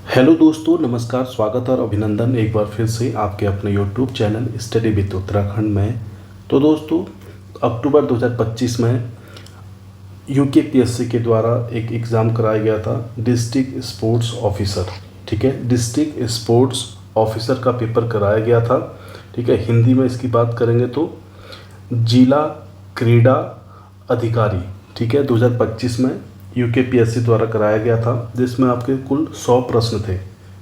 Hello दोस्तों, नमस्कार, स्वागत और अभिनंदन एक बार फिर से आपके अपने YouTube channel study with Uttarakhand में। तो दोस्तों, अक्टूबर 2025 में यूकेपीएससी के द्वारा एक एग्ज़ाम कराया गया था, डिस्ट्रिक्ट स्पोर्ट्स ऑफिसर। ठीक है, डिस्ट्रिक्ट स्पोर्ट्स ऑफिसर का पेपर कराया गया था। ठीक है, हिंदी में इसकी बात करेंगे तो जिला क्रीड़ा अधिकारी। ठीक है, 2025 में यूकेपीएससी द्वारा कराया गया था, जिसमें आपके कुल 100 प्रश्न थे।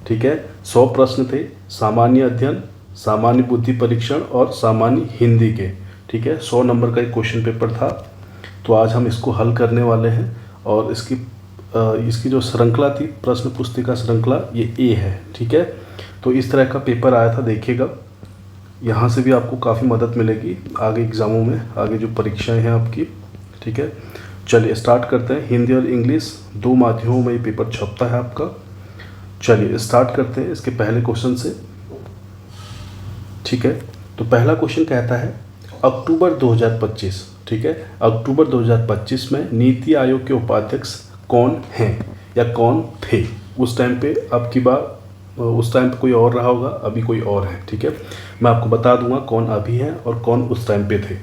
ठीक है, 100 प्रश्न थे, सामान्य अध्ययन, सामान्य बुद्धि परीक्षण और सामान्य हिंदी के। ठीक है, 100 नंबर का एक क्वेश्चन पेपर था। तो आज हम इसको हल करने वाले हैं और इसकी जो श्रृंखला थी, प्रश्न पुस्तिका श्रृंखला, ये ए है। ठीक है, तो इस तरह का पेपर आया था, देखिएगा। यहाँ से भी आपको काफ़ी मदद मिलेगी आगे एग्ज़ामों में, आगे जो परीक्षाएं हैं आपकी। ठीक है, चलिए स्टार्ट करते हैं। हिंदी और इंग्लिश दो माध्यमों में ये पेपर छपता है आपका। चलिए स्टार्ट करते हैं इसके पहले क्वेश्चन से। ठीक है, तो पहला क्वेश्चन कहता है अक्टूबर 2025। ठीक है, अक्टूबर 2025 में नीति आयोग के उपाध्यक्ष कौन हैं या कौन थे? उस टाइम पे आपकी बात, उस टाइम पे कोई और रहा होगा, अभी कोई और है। ठीक है, मैं आपको बता दूंगा कौन अभी है और कौन उस टाइम पे थे।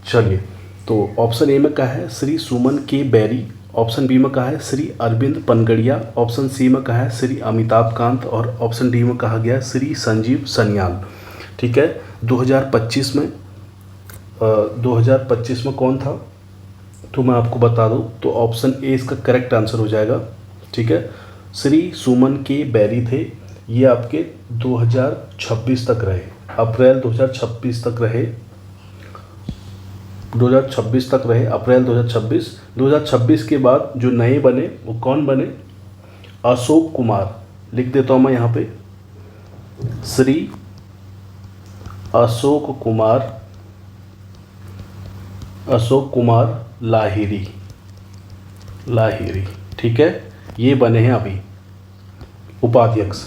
चलिए, तो ऑप्शन ए में कहा है श्री सुमन के बैरी, ऑप्शन बी में कहा है श्री अरविंद पनगड़िया, ऑप्शन सी में कहा है श्री अमिताभ कांत और ऑप्शन डी में कहा गया श्री संजीव सन्याल। ठीक है, 2025 में कौन था? तो मैं आपको बता दूं, तो ऑप्शन ए इसका करेक्ट आंसर हो जाएगा। ठीक है, श्री सुमन के बैरी थे। ये आपके 2026 तक रहे, अप्रैल 2026 तक रहे, 2026 तक रहे, अप्रैल 2026 के बाद जो नए बने वो कौन बने? अशोक कुमार। लिख देता हूँ मैं यहाँ पे, श्री अशोक कुमार लाहिरी। ठीक है, ये बने हैं अभी उपाध्यक्ष।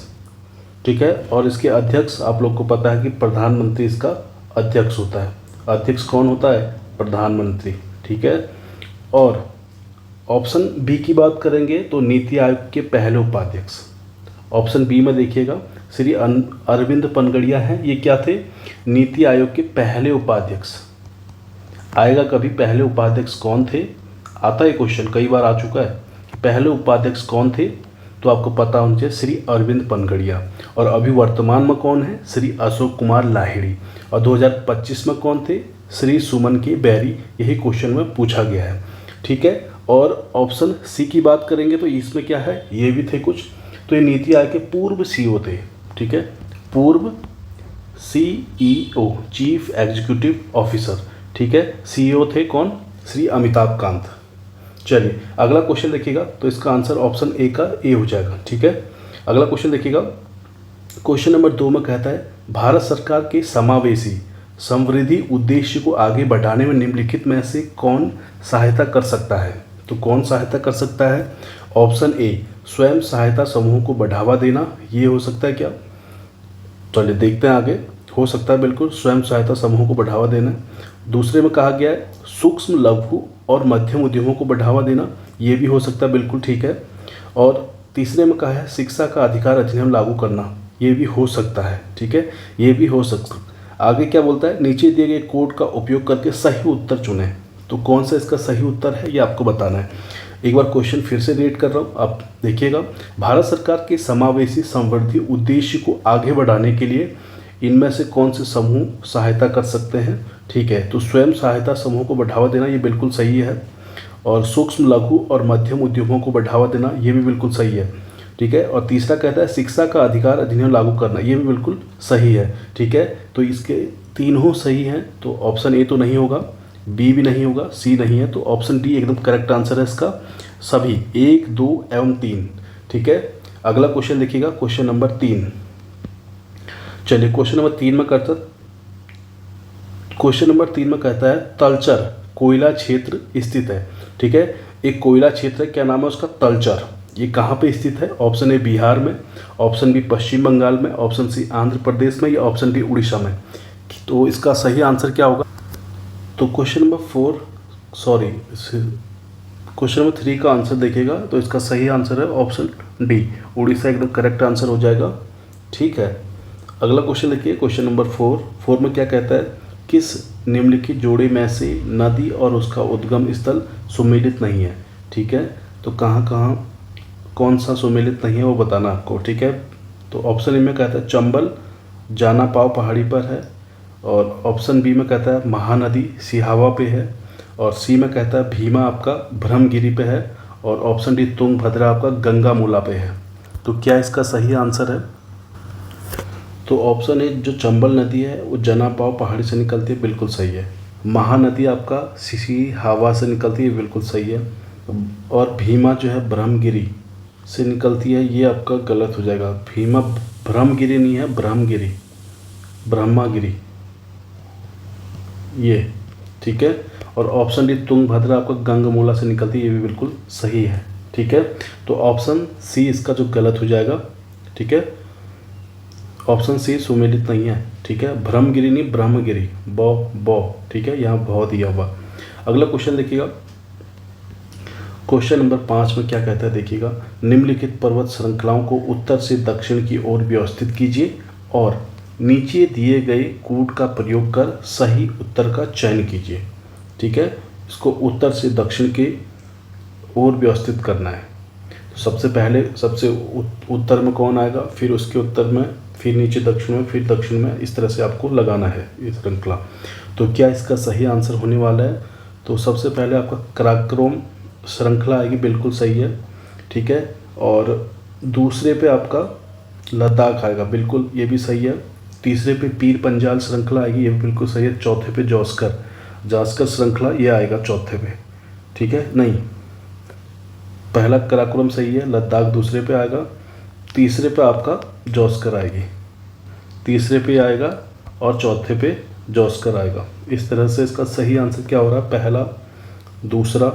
ठीक है, और इसके अध्यक्ष आप लोग को पता है कि प्रधानमंत्री इसका अध्यक्ष होता है। अध्यक्ष कौन होता है? प्रधानमंत्री। ठीक है, और ऑप्शन बी की बात करेंगे तो नीति आयोग के पहले उपाध्यक्ष। ऑप्शन बी में देखिएगा, श्री अरविंद पनगड़िया हैं, ये क्या थे? नीति आयोग के पहले उपाध्यक्ष। आएगा कभी पहले उपाध्यक्ष कौन थे? आता है क्वेश्चन, कई बार आ चुका है। पहले उपाध्यक्ष कौन थे? तो आपको पता होना चाहिए श्री अरविंद पनगड़िया। और अभी वर्तमान में कौन है? श्री अशोक कुमार लाहिड़ी। और 2025 में कौन थे? श्री सुमन के बैरी। यही क्वेश्चन में पूछा गया है। ठीक है, और ऑप्शन सी की बात करेंगे तो इसमें क्या है? ये भी थे कुछ। तो ये नीति आयोग के पूर्व सीईओ थे। ठीक है, पूर्व सीईओ, चीफ एग्जीक्यूटिव ऑफिसर। ठीक है, सीईओ थे कौन? श्री अमिताभ कांत। चलिए अगला क्वेश्चन देखिएगा, तो इसका आंसर ऑप्शन ए का ए हो जाएगा। ठीक है, अगला क्वेश्चन देखिएगा, क्वेश्चन नंबर 2 में कहता है भारत सरकार के समावेशी समृद्धि उद्देश्य को आगे बढ़ाने में निम्नलिखित में से कौन सहायता कर सकता है? तो कौन सहायता कर सकता है? ऑप्शन ए स्वयं सहायता समूहों को बढ़ावा देना, ये हो सकता है क्या? चलिए देखते हैं आगे। हो सकता है बिल्कुल, स्वयं सहायता समूहों को बढ़ावा देना। दूसरे में कहा गया है सूक्ष्म लघु और मध्यम उद्यमों को बढ़ावा देना, ये भी हो सकता है, बिल्कुल ठीक है। और तीसरे में कहा है शिक्षा का अधिकार अधिनियम लागू करना, ये भी हो सकता है। ठीक है, ये भी हो सकता है। आगे क्या बोलता है? नीचे दिए गए कोड का उपयोग करके सही उत्तर चुनें। तो कौन सा इसका सही उत्तर है, ये आपको बताना है। एक बार क्वेश्चन फिर से रीड कर रहा हूँ, आप देखिएगा। भारत सरकार के समावेशी समृद्धि उद्देश्य को आगे बढ़ाने के लिए इनमें से कौन से समूह सहायता कर सकते हैं? ठीक है, तो स्वयं सहायता समूह को बढ़ावा देना, ये बिल्कुल सही है। और सूक्ष्म लघु और मध्यम उद्योगों को बढ़ावा देना, ये भी बिल्कुल सही है। ठीक है, और तीसरा कहता है शिक्षा का अधिकार अधिनियम लागू करना, ये भी बिल्कुल सही है। ठीक है, तो इसके तीनों सही हैं, तो ऑप्शन ए तो नहीं होगा, बी भी नहीं होगा, सी नहीं है, तो ऑप्शन डी एकदम करेक्ट आंसर है इसका, सभी 1, 2 एवं 3। ठीक है, अगला क्वेश्चन देखिएगा, क्वेश्चन नंबर 3। चलिए क्वेश्चन नंबर 3 में क्वेश्चन नंबर 3 में कहता है तलचर कोयला क्षेत्र स्थित है। ठीक है, एक कोयला क्षेत्र है, क्या नाम है उसका? तलचर। ये कहाँ पे स्थित है? ऑप्शन ए बिहार में, ऑप्शन बी पश्चिम बंगाल में, ऑप्शन सी आंध्र प्रदेश में, या ऑप्शन डी उड़ीसा में। तो इसका सही आंसर क्या होगा? तो question number 4, sorry question number 3 का आंसर देखिएगा तो इसका सही आंसर है ऑप्शन डी, उड़ीसा एकदम करेक्ट आंसर हो जाएगा। ठीक है, अगला क्वेश्चन देखिए, क्वेश्चन नंबर 4 में क्या कहता है, किस निम्नलिखित जोड़े में से नदी और उसका उद्गम स्थल सुमेलित नहीं है। ठीक है, तो कहाँ कहाँ कौन सा सुमेलित नहीं है वो बताना आपको। ठीक है, तो ऑप्शन ए में कहता है चंबल जाना पाव पहाड़ी पर है, और ऑप्शन बी में कहता है महानदी सिहावा पे है, और सी में कहता है भीमा आपका ब्रह्मगिरी पे है, और ऑप्शन डी तुंगभद्रा आपका गंगामूला पे है। तो क्या इसका सही आंसर है? तो ऑप्शन ए जो चंबल नदी है वो जनापाव पहाड़ी से निकलती है, बिल्कुल सही है। महानदी आपका सिहावा से निकलती है, बिल्कुल सही है। और भीमा जो है ब्रह्मगिरी से निकलती है, ये आपका गलत हो जाएगा। भीमा ब्रह्मगिरी नहीं है, ब्रह्मगिरी, ब्रह्मागिरी ये। ठीक है, और ऑप्शन डी तुंगभद्रा आपका गंगमूला से निकलती है, ये भी बिल्कुल सही है। ठीक है, तो ऑप्शन सी इसका जो गलत हो जाएगा। ठीक है, ऑप्शन सी सुमेलित नहीं है। ठीक है, ब्रह्मगिरी नहीं ब्रह्मगिरी, बौ। ठीक है, यहाँ बहुत दिया हुआ। अगला क्वेश्चन देखिएगा, क्वेश्चन नंबर 5 में क्या कहता है देखिएगा, निम्नलिखित पर्वत श्रृंखलाओं को उत्तर से दक्षिण की ओर व्यवस्थित कीजिए और नीचे दिए गए कूट का प्रयोग कर सही उत्तर का चयन कीजिए। ठीक है, इसको उत्तर से दक्षिण की ओर व्यवस्थित करना है। तो सबसे पहले सबसे उत्तर में कौन आएगा, फिर उसके उत्तर में, फिर नीचे दक्षिण में, फिर दक्षिण में, इस तरह से आपको लगाना है ये श्रृंखला। तो क्या इसका सही आंसर होने वाला है? तो सबसे पहले आपका कराक्रम श्रृंखला आएगी, बिल्कुल सही है। ठीक है, और दूसरे पे आपका लद्दाख आएगा, बिल्कुल ये भी सही है। तीसरे पे पीर पंजाल श्रृंखला आएगी, ये भी बिल्कुल सही है। चौथे पे जास्कर श्रृंखला ये आएगा चौथे पे। ठीक है, नहीं, पहला कराकोरम सही है, लद्दाख दूसरे पे आएगा, तीसरे पे आपका जास्कर आएगी, तीसरे पे आएगा और चौथे पे जास्कर आएगा। इस तरह से इसका सही आंसर क्या हो रहा है, पहला, दूसरा,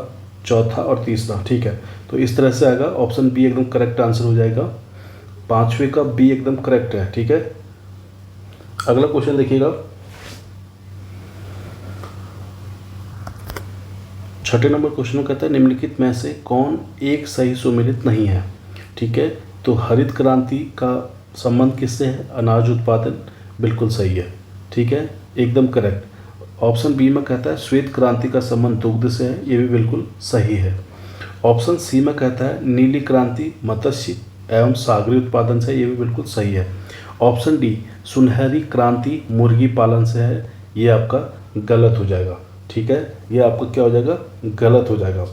चौथा और तीसरा। ठीक है, तो इस तरह से आएगा, ऑप्शन बी एकदम करेक्ट आंसर हो जाएगा। पांचवे का बी एकदम करेक्ट है। ठीक है, अगला क्वेश्चन देखिएगा, छठे नंबर क्वेश्चन में कहता है निम्नलिखित में से कौन एक सही सुमेलित नहीं है। ठीक है, तो हरित क्रांति का संबंध किससे है, अनाज उत्पादन, बिल्कुल सही है। ठीक है, एकदम करेक्ट। ऑप्शन बी में कहता है श्वेत क्रांति का संबंध दुग्ध से है, ये भी बिल्कुल सही है। ऑप्शन सी में कहता है नीली क्रांति मत्स्य एवं सागरीय उत्पादन से, ये भी बिल्कुल सही है। ऑप्शन डी सुनहरी क्रांति मुर्गी पालन से है, ये आपका गलत हो जाएगा। ठीक है, ये आपका क्या हो जाएगा, गलत हो जाएगा।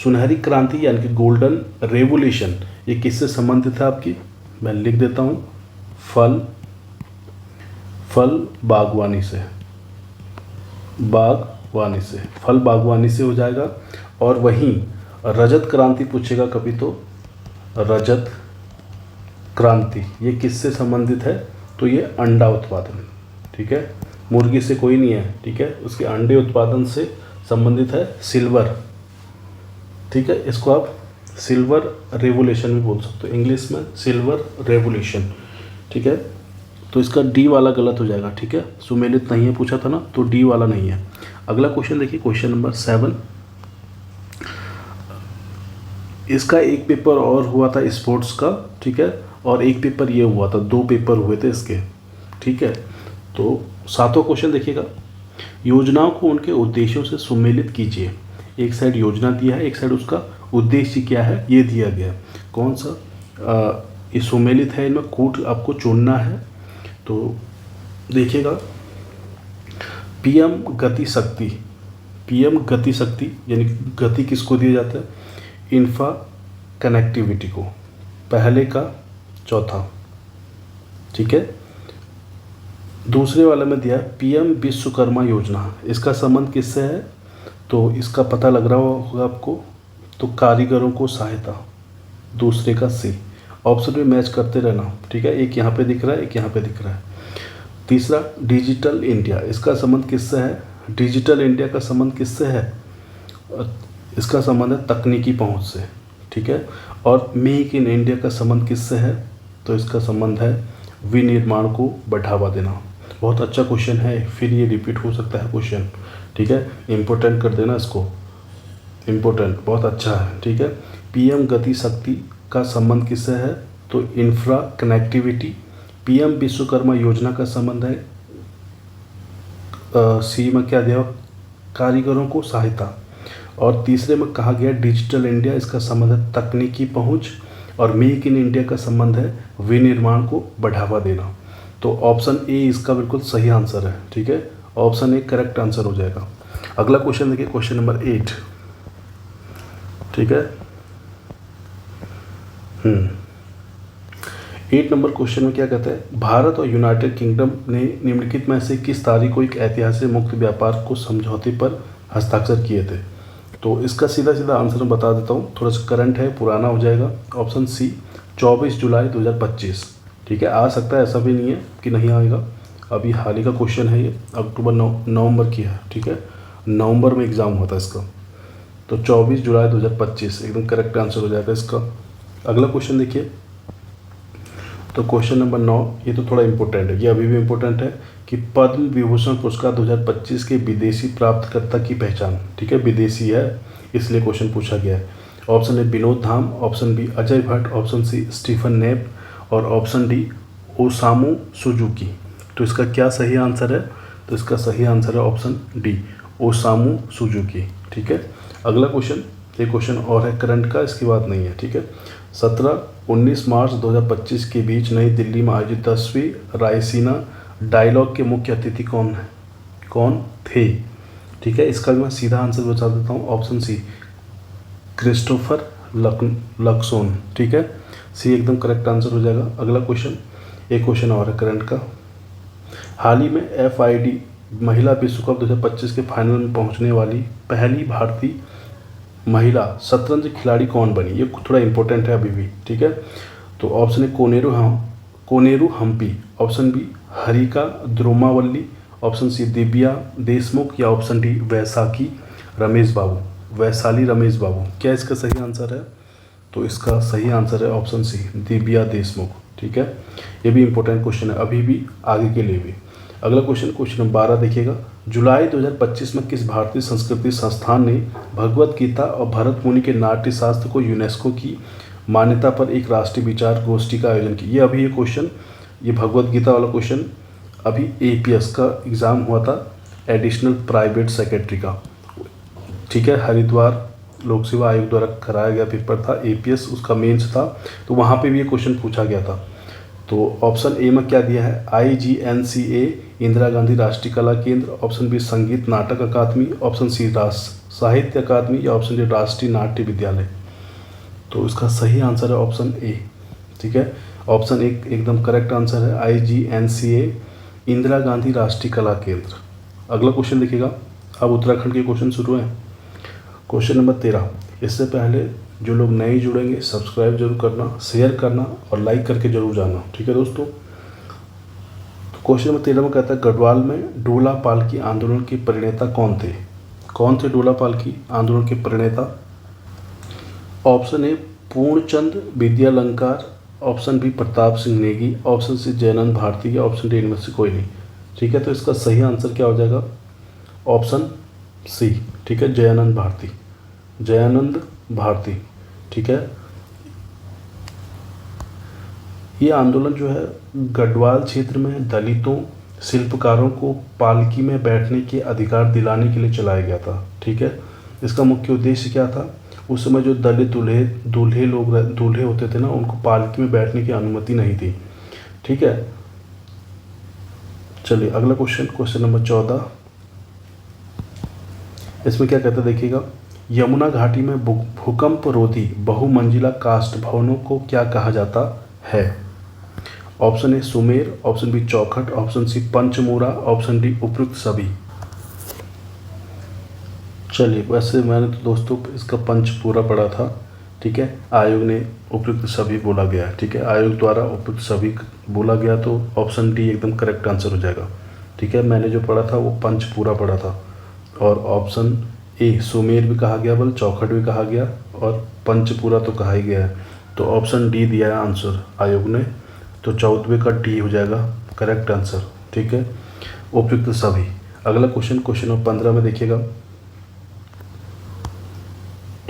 सुनहरी क्रांति यानी कि गोल्डन रेवोल्यूशन, ये किससे संबंधित है आपकी, मैं लिख देता हूँ, फल बागवानी से, फल बागवानी से हो जाएगा। और वहीं रजत क्रांति पूछेगा कभी तो रजत क्रांति ये किससे संबंधित है, तो ये अंडा उत्पादन। ठीक है, मुर्गी से कोई नहीं है। ठीक है, उसके अंडे उत्पादन से संबंधित है सिल्वर। ठीक है, इसको आप सिल्वर रेवोल्यूशन भी बोल सकते हो, इंग्लिश में सिल्वर रेवोल्यूशन। ठीक है, तो इसका डी वाला गलत हो जाएगा। ठीक है, सुमेलित नहीं है पूछा था ना, तो डी वाला नहीं है। अगला क्वेश्चन देखिए, क्वेश्चन नंबर 7, इसका एक पेपर और हुआ था स्पोर्ट्स का। ठीक है, और एक पेपर ये हुआ था, 2 पेपर हुए थे इसके। ठीक है, तो 7वां क्वेश्चन देखिएगा, योजनाओं को उनके उद्देश्यों से सुमेलित कीजिए। एक साइड योजना दिया है, एक साइड उसका उद्देश्य क्या है ये दिया गया है। कौन सा ये सुमेलित है, इनमें कूट आपको चुनना है। तो देखिएगा, पीएम गति शक्ति यानी गति किसको दिया जाता है, इंफ्रा कनेक्टिविटी को, पहले का चौथा। ठीक है, दूसरे वाले में दिया है पीएम विश्वकर्मा योजना, इसका संबंध किससे है, तो इसका पता लग रहा होगा आपको, तो कारीगरों को सहायता, दूसरे का सी। ऑप्शन में मैच करते रहना। ठीक है, एक यहाँ पे दिख रहा है, एक यहाँ पे दिख रहा है। तीसरा डिजिटल इंडिया, इसका संबंध किससे है, डिजिटल इंडिया का संबंध किससे है, इसका संबंध है तकनीकी पहुंच से। ठीक है, और मेक इन इंडिया का संबंध किससे है, तो इसका संबंध है विनिर्माण को बढ़ावा देना। बहुत अच्छा क्वेश्चन है, फिर ये रिपीट हो सकता है क्वेश्चन। ठीक है, इम्पोर्टेंट कर देना इसको। इम्पोर्टेंट, बहुत अच्छा है, ठीक है। पीएम गति शक्ति का संबंध किससे है? तो इंफ्रा कनेक्टिविटी। पीएम विश्वकर्मा योजना का संबंध है सी में क्या दिया? कारीगरों को सहायता। और तीसरे में कहा गया डिजिटल इंडिया, इसका संबंध है तकनीकी पहुंच। और मेक इन इंडिया का संबंध है विनिर्माण को बढ़ावा देना। तो ऑप्शन ए इसका बिल्कुल सही आंसर है, ठीक है। ऑप्शन ए करेक्ट आंसर हो जाएगा। अगला क्वेश्चन देखिए, क्वेश्चन नंबर 8, ठीक है। 8 नंबर क्वेश्चन में क्या कहता है? भारत और यूनाइटेड किंगडम ने निम्नलिखित में से किस तारीख को एक ऐतिहासिक मुक्त व्यापार को समझौते पर हस्ताक्षर किए थे? तो इसका सीधा सीधा आंसर मैं बता देता हूँ, थोड़ा सा करंट है, पुराना हो जाएगा। ऑप्शन सी 24 जुलाई 2025, ठीक है। आ सकता है, ऐसा भी नहीं है कि नहीं आएगा, अभी हाल ही का क्वेश्चन है ये, अक्टूबर नवंबर की है, ठीक है। नवंबर में एग्ज़ाम हुआ था इसका, तो 24 जुलाई 2025 एकदम करेक्ट आंसर हो जाएगा इसका। अगला क्वेश्चन देखिए, तो क्वेश्चन नंबर 9, ये तो थोड़ा इंपॉर्टेंट है, ये अभी भी इम्पोर्टेंट है कि पद्म विभूषण पुरस्कार 2025 के विदेशी प्राप्तकर्ता की पहचान, ठीक है। विदेशी है इसलिए क्वेश्चन पूछा गया है। Option A Vinod Dham, option B Ajay Bhatt, option C Stephen नेप और ऑप्शन डी ओसामू सुजुकी। तो इसका क्या सही आंसर है? तो इसका सही आंसर है ऑप्शन डी ओसामू सुजुकी, ठीक है। अगला क्वेश्चन, ये क्वेश्चन और है करंट का, इसकी बात नहीं है, ठीक है। 17-19 मार्च 2025 के बीच नई दिल्ली में आयोजित 10वीं रायसीना डायलॉग के मुख्य अतिथि कौन थे? ठीक है, इसका भी मैं सीधा आंसर बता देता हूँ, ऑप्शन सी क्रिस्टोफर लक्सोन, ठीक है। सी एकदम करेक्ट आंसर हो जाएगा। अगला क्वेश्चन, एक क्वेश्चन और है करंट का। हाल ही में FID महिला विश्व कप 2025 के फाइनल में पहुंचने वाली पहली भारतीय महिला शतरंज खिलाड़ी कौन बनी? ये थोड़ा इंपॉर्टेंट है अभी भी, ठीक है। तो option A Koneru Humpy, option B Harika Dronavalli, option C Divya Deshmukh या ऑप्शन डी वैशाली रमेश बाबू। क्या इसका सही आंसर है? तो इसका सही आंसर है ऑप्शन सी दिव्या देशमुख, ठीक है। ये भी इंपॉर्टेंट क्वेश्चन है अभी भी, आगे के लिए भी। अगला क्वेश्चन, क्वेश्चन नंबर 12 देखिएगा। जुलाई 2025 में किस भारतीय संस्कृति संस्थान ने भगवत गीता और भरत मुनि के नाट्य शास्त्र को यूनेस्को की मान्यता पर एक राष्ट्रीय विचार गोष्ठी का आयोजन किया? ये अभी ये क्वेश्चन, ये भगवत गीता वाला क्वेश्चन अभी APS का एग्ज़ाम हुआ था, एडिशनल प्राइवेट सेक्रेटरी का, ठीक है। हरिद्वार लोक सेवा आयोग द्वारा कराया गया पेपर था, APS उसका मेंस था, तो वहाँ पे भी ये क्वेश्चन पूछा गया था। तो ऑप्शन ए में क्या दिया है? IGNCA इंदिरा गांधी राष्ट्रीय कला केंद्र, ऑप्शन बी संगीत नाटक अकादमी, ऑप्शन सी साहित्य अकादमी या ऑप्शन डी राष्ट्रीय नाट्य विद्यालय। तो इसका सही आंसर है ऑप्शन ए, ठीक है। ऑप्शन ए एकदम करेक्ट आंसर है, IGNCA इंदिरा गांधी राष्ट्रीय कला केंद्र। अगला क्वेश्चन देखिएगा, अब उत्तराखंड के क्वेश्चन शुरू हैं। क्वेश्चन नंबर 13, इससे पहले जो लोग नए जुड़ेंगे सब्सक्राइब जरूर करना, शेयर करना और लाइक करके जरूर जाना, ठीक है दोस्तों। तो क्वेश्चन नंबर 13 में कहता है गढ़वाल में डोला पालकी आंदोलन के प्रणेता कौन थे डोला पालकी आंदोलन के प्रणेता? Option A Purnachand Vidyalankar, option B Pratap Singh Negi, option C Jayanand Bharati या ऑप्शन डी इनमें से कोई नहीं, ठीक है। तो इसका सही आंसर क्या हो जाएगा? ऑप्शन सी, ठीक है, जयानंद भारती, ठीक है। ये आंदोलन जो है गढ़वाल क्षेत्र में दलितों शिल्पकारों को पालकी में बैठने के अधिकार दिलाने के लिए चलाया गया था, ठीक है। इसका मुख्य उद्देश्य क्या था? उस समय जो दलित दूल्हे होते थे ना, उनको पालकी में बैठने की अनुमति नहीं थी, ठीक है। चलिए अगला क्वेश्चन नंबर 14, इसमें क्या कहता है देखिएगा। यमुना घाटी में भूकंप रोधी बहुमंजिला काष्ठ भवनों को क्या कहा जाता है? ऑप्शन ए सुमेर, ऑप्शन बी चौखट, ऑप्शन सी पंचमूरा, ऑप्शन डी उपयुक्त सभी। चलिए, वैसे मैंने तो दोस्तों इसका पंचपूरा पढ़ा था, ठीक है। आयोग ने उपयुक्त सभी बोला गया, ठीक है, आयोग द्वारा उपयुक्त सभी बोला गया, तो ऑप्शन डी एकदम करेक्ट आंसर हो जाएगा, ठीक है। मैंने जो पढ़ा था वो पंचपूरा पढ़ा था, और ऑप्शन ए सुमेर भी कहा गया, बल चौखट भी कहा गया और पंचपूरा तो कहा ही गया है, तो ऑप्शन डी दिया है आंसर आयोग ने, तो 14वें का डी हो जाएगा करेक्ट आंसर, ठीक है, उपयुक्त सभी। अगला क्वेश्चन नंबर 15 में देखिएगा।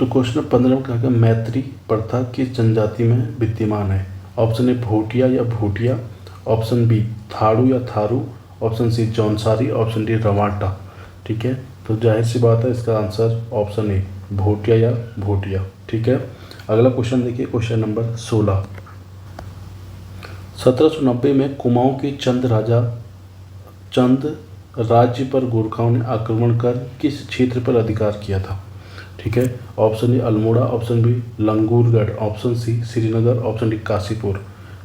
तो क्वेश्चन 15 में क्या है, मैत्री प्रथा किस जनजाति में विद्यमान है? ऑप्शन ए भोटिया या भूटिया, ऑप्शन बी थारू या Tharu, option C Jaunsari, option D Rawata. ठीक है, तो जाहिर सी बात है इसका आंसर ऑप्शन ए भोटिया या भोटिया। ठीक है, अगला क्वेश्चन देखिए, क्वेश्चन नंबर 16। 1790 में कुमाऊं के चंद राज्य पर गोरखाओं ने आक्रमण कर किस क्षेत्र पर अधिकार किया था? ठीक है, option A Almora, option B Langurgarh, option C Srinagar, option D Kashipur.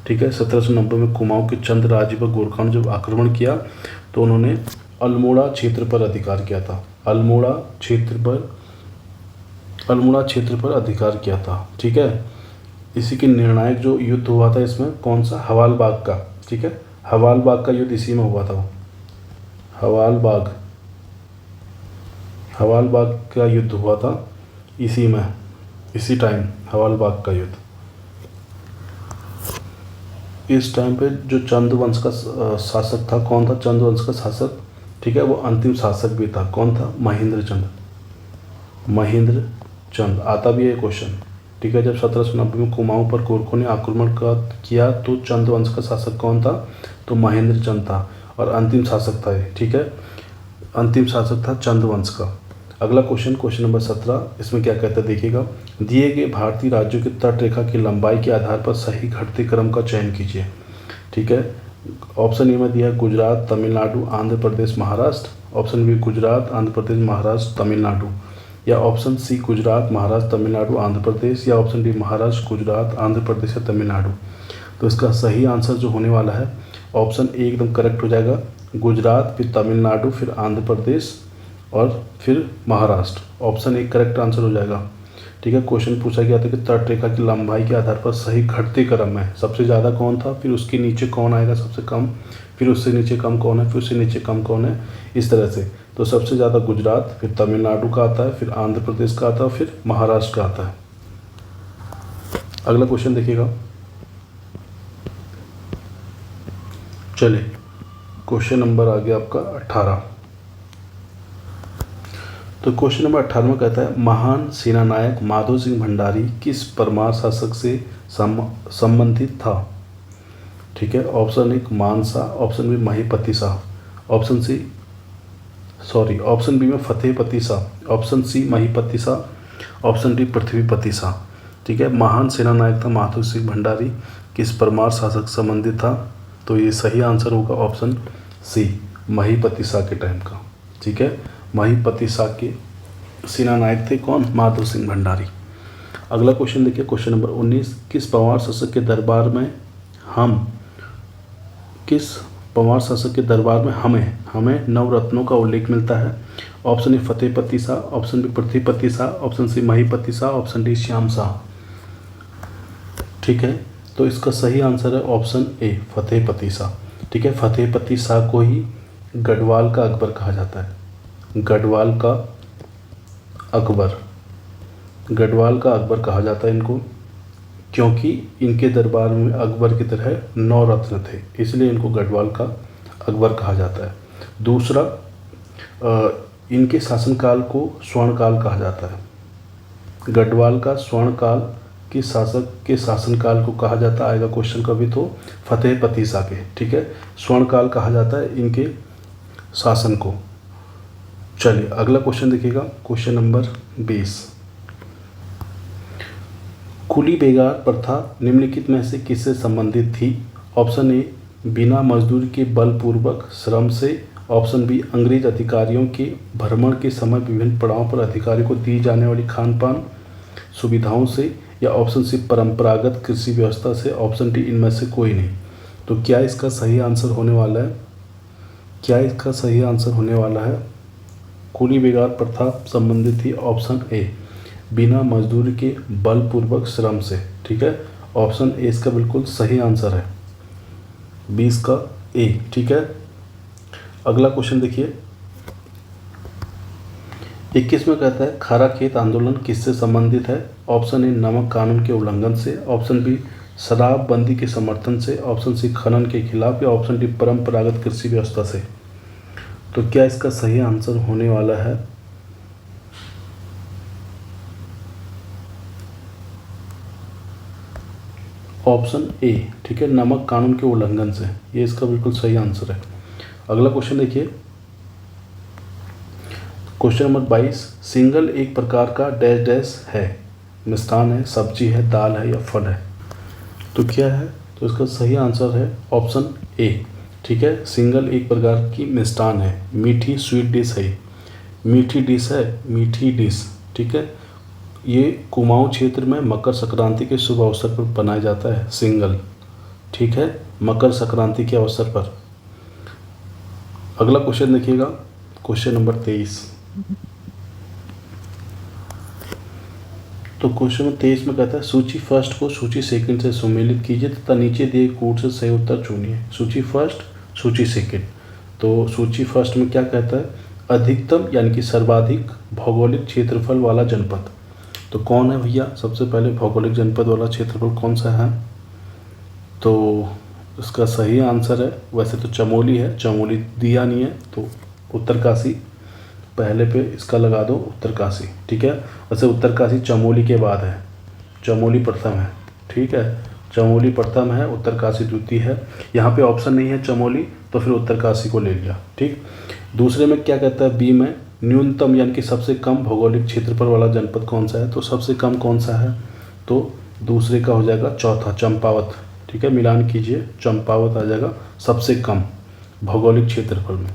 ठीक है, 1790 में कुमाऊं के चंद राज्य पर गोरखाओं ने जब आक्रमण किया तो उन्होंने अल्मोड़ा क्षेत्र पर अधिकार किया था। अल्मोड़ा क्षेत्र पर अधिकार किया था। ठीक है, इसी के निर्णायक जो युद्ध हुआ था इसमें कौन सा? हवालबाग का। ठीक है, हवालबाग का युद्ध इसी में हुआ था। हवालबाग का युद्ध हुआ था इसी टाइम हवालबाग का युद्ध। इस टाइम पे जो चंद वंश का शासक था, कौन था चंद वंश का शासक? ठीक है, वो अंतिम शासक भी था। कौन था? महेंद्र चंद। आता भी है क्वेश्चन। ठीक है, जब 1790 में कुमाऊं पर गोरखों ने आक्रमण किया तो चंद वंश का शासक कौन था? तो महेंद्र चंद था और अंतिम शासक था ये। ठीक है, अंतिम शासक था चंद वंश का। अगला क्वेश्चन नंबर 17, इसमें क्या कहता है देखिएगा। दिए गए भारतीय राज्यों की तट रेखा की लंबाई के आधार पर सही घटते क्रम का चयन कीजिए। ठीक है, ऑप्शन ए में दिया है गुजरात, तमिलनाडु, आंध्र प्रदेश, महाराष्ट्र। ऑप्शन बी गुजरात, आंध्र प्रदेश, महाराष्ट्र, तमिलनाडु, या ऑप्शन सी गुजरात, महाराष्ट्र, तमिलनाडु, आंध्र प्रदेश, या ऑप्शन डी महाराष्ट्र, गुजरात, आंध्र प्रदेश या तमिलनाडु। तो इसका सही आंसर जो होने वाला है ऑप्शन ए एकदम करेक्ट हो जाएगा। गुजरात, फिर तमिलनाडु, फिर आंध्र प्रदेश और फिर Maharashtra. Option A correct answer हो जाएगा। ठीक है, क्वेश्चन पूछा गया था कि तट रेखा की लंबाई के आधार पर सही घटते क्रम में सबसे ज़्यादा कौन था, फिर उसके नीचे कौन आएगा सबसे कम, फिर उससे नीचे कम कौन है, फिर उससे नीचे कम कौन है, इस तरह से। तो सबसे ज़्यादा गुजरात, फिर तमिलनाडु का आता है, फिर आंध्र प्रदेश का आता है, फिर महाराष्ट्र का आता है। अगला क्वेश्चन देखिएगा। चलिए, क्वेश्चन नंबर आ गया आपका 18। तो क्वेश्चन नंबर 18 में कहता है महान सेनानायक माधो सिंह भंडारी किस परमार शासक से संबंधित था? ठीक है, option A Mansa, option B Mahipati Shah, option B में Fatehpati Shah, option C Mahipati Shah, option D Prithvipati Shah. ठीक है, महान सेनानायक था माधो सिंह भंडारी, किस परमार शासक संबंधित था? तो ये सही आंसर होगा ऑप्शन सी महीपति शाह के टाइम का। ठीक है, महीपति शाह के सेनानायक थे कौन? माधो सिंह भंडारी। अगला क्वेश्चन देखिए, क्वेश्चन नंबर 19। किस परमार शासक के दरबार में हमें नवरत्नों का उल्लेख मिलता है? Option A Fatehpati Shah, option B Prithvipati Shah, option C Mahipati Shah, option D Shyam Shah. ठीक है, तो इसका सही आंसर है ऑप्शन ए फतेहपति शाह। ठीक है, फतेहपति शाह को ही गढ़वाल का अकबर कहा जाता है। गढ़वाल का अकबर कहा जाता है इनको, क्योंकि इनके दरबार में अकबर की तरह 9 रत्न थे, इसलिए इनको गढ़वाल का अकबर कहा जाता है। दूसरा, इनके शासनकाल को स्वर्णकाल कहा जाता है। गढ़वाल का स्वर्णकाल किस शासक के शासनकाल को कहा जाता आएगा क्वेश्चन कभी तो फतेहपति शाह के। ठीक है, स्वर्णकाल कहा जाता है इनके शासन को। चलिए, अगला क्वेश्चन देखिएगा, क्वेश्चन नंबर 20। कुली बेगार प्रथा निम्नलिखित में से किससे संबंधित थी? ऑप्शन ए बिना मजदूरी के बलपूर्वक श्रम से, ऑप्शन बी अंग्रेज अधिकारियों के भ्रमण के समय विभिन्न पड़ावों पर अधिकारी को दी जाने वाली खान पान सुविधाओं से, या ऑप्शन सी परंपरागत कृषि व्यवस्था से, ऑप्शन डी इनमें से कोई नहीं। तो क्या इसका सही आंसर होने वाला है? कुली बेगार प्रथा संबंधित थी ऑप्शन ए बिना मजदूरी के बलपूर्वक श्रम से। ठीक है, ऑप्शन ए इसका बिल्कुल सही आंसर है, 20 का ए। ठीक है, अगला क्वेश्चन देखिए, 21 में कहता है खारा खेत आंदोलन किससे संबंधित है? ऑप्शन ए नमक कानून के उल्लंघन से, ऑप्शन बी शराबबंदी के समर्थन से, ऑप्शन सी खनन के खिलाफ, या ऑप्शन डी परंपरागत कृषि व्यवस्था से। तो क्या इसका सही आंसर होने वाला है? ऑप्शन ए, ठीक है, नमक कानून के उल्लंघन से, ये इसका बिल्कुल सही आंसर है। अगला क्वेश्चन देखिए, क्वेश्चन नंबर 22, सिंगल एक प्रकार का डैश डैश है, मिष्ठान है, सब्जी है, दाल है या फल है, तो क्या है? तो इसका सही आंसर है ऑप्शन ए, ठीक है, सिंगल एक प्रकार की मिष्ठान है, मीठी स्वीट डिश है, मीठी डिश है, मीठी डिश, ठीक है। ये कुमाऊं क्षेत्र में मकर संक्रांति के शुभ अवसर पर बनाया जाता है सिंगल, ठीक है, मकर संक्रांति के अवसर पर। अगला क्वेश्चन देखिएगा, क्वेश्चन नंबर 23। तो क्वेश्चन नंबर 23 में कहता है सूची फर्स्ट को सूची सेकंड से सुमेलित कीजिए तथा नीचे दिए कूट से सही उत्तर चुनिए। सूची फर्स्ट, सूची सेकंड। तो सूची फर्स्ट में क्या कहता है? अधिकतम यानी कि सर्वाधिक भौगोलिक क्षेत्रफल वाला जनपद। तो कौन है भैया? सबसे पहले भौगोलिक जनपद वाला क्षेत्रफल कौन सा है? तो इसका सही आंसर है, वैसे तो चमोली है, चमोली दिया नहीं है तो उत्तरकाशी पहले पे इसका लगा दो, उत्तरकाशी, ठीक है। वैसे उत्तरकाशी चमोली के बाद है, चमोली प्रथम है, ठीक है, चमोली प्रथम है, उत्तरकाशी द्वितीय है। यहाँ पे ऑप्शन नहीं है चमोली, तो फिर उत्तरकाशी को ले लिया, ठीक। दूसरे में क्या कहता है? बी में न्यूनतम यानी कि सबसे कम भौगोलिक क्षेत्रफल वाला जनपद कौन सा है? तो सबसे कम कौन सा है? तो दूसरे का हो जाएगा चौथा, चंपावत, ठीक है, मिलान कीजिए, चंपावत आ जाएगा सबसे कम भौगोलिक क्षेत्रफल में।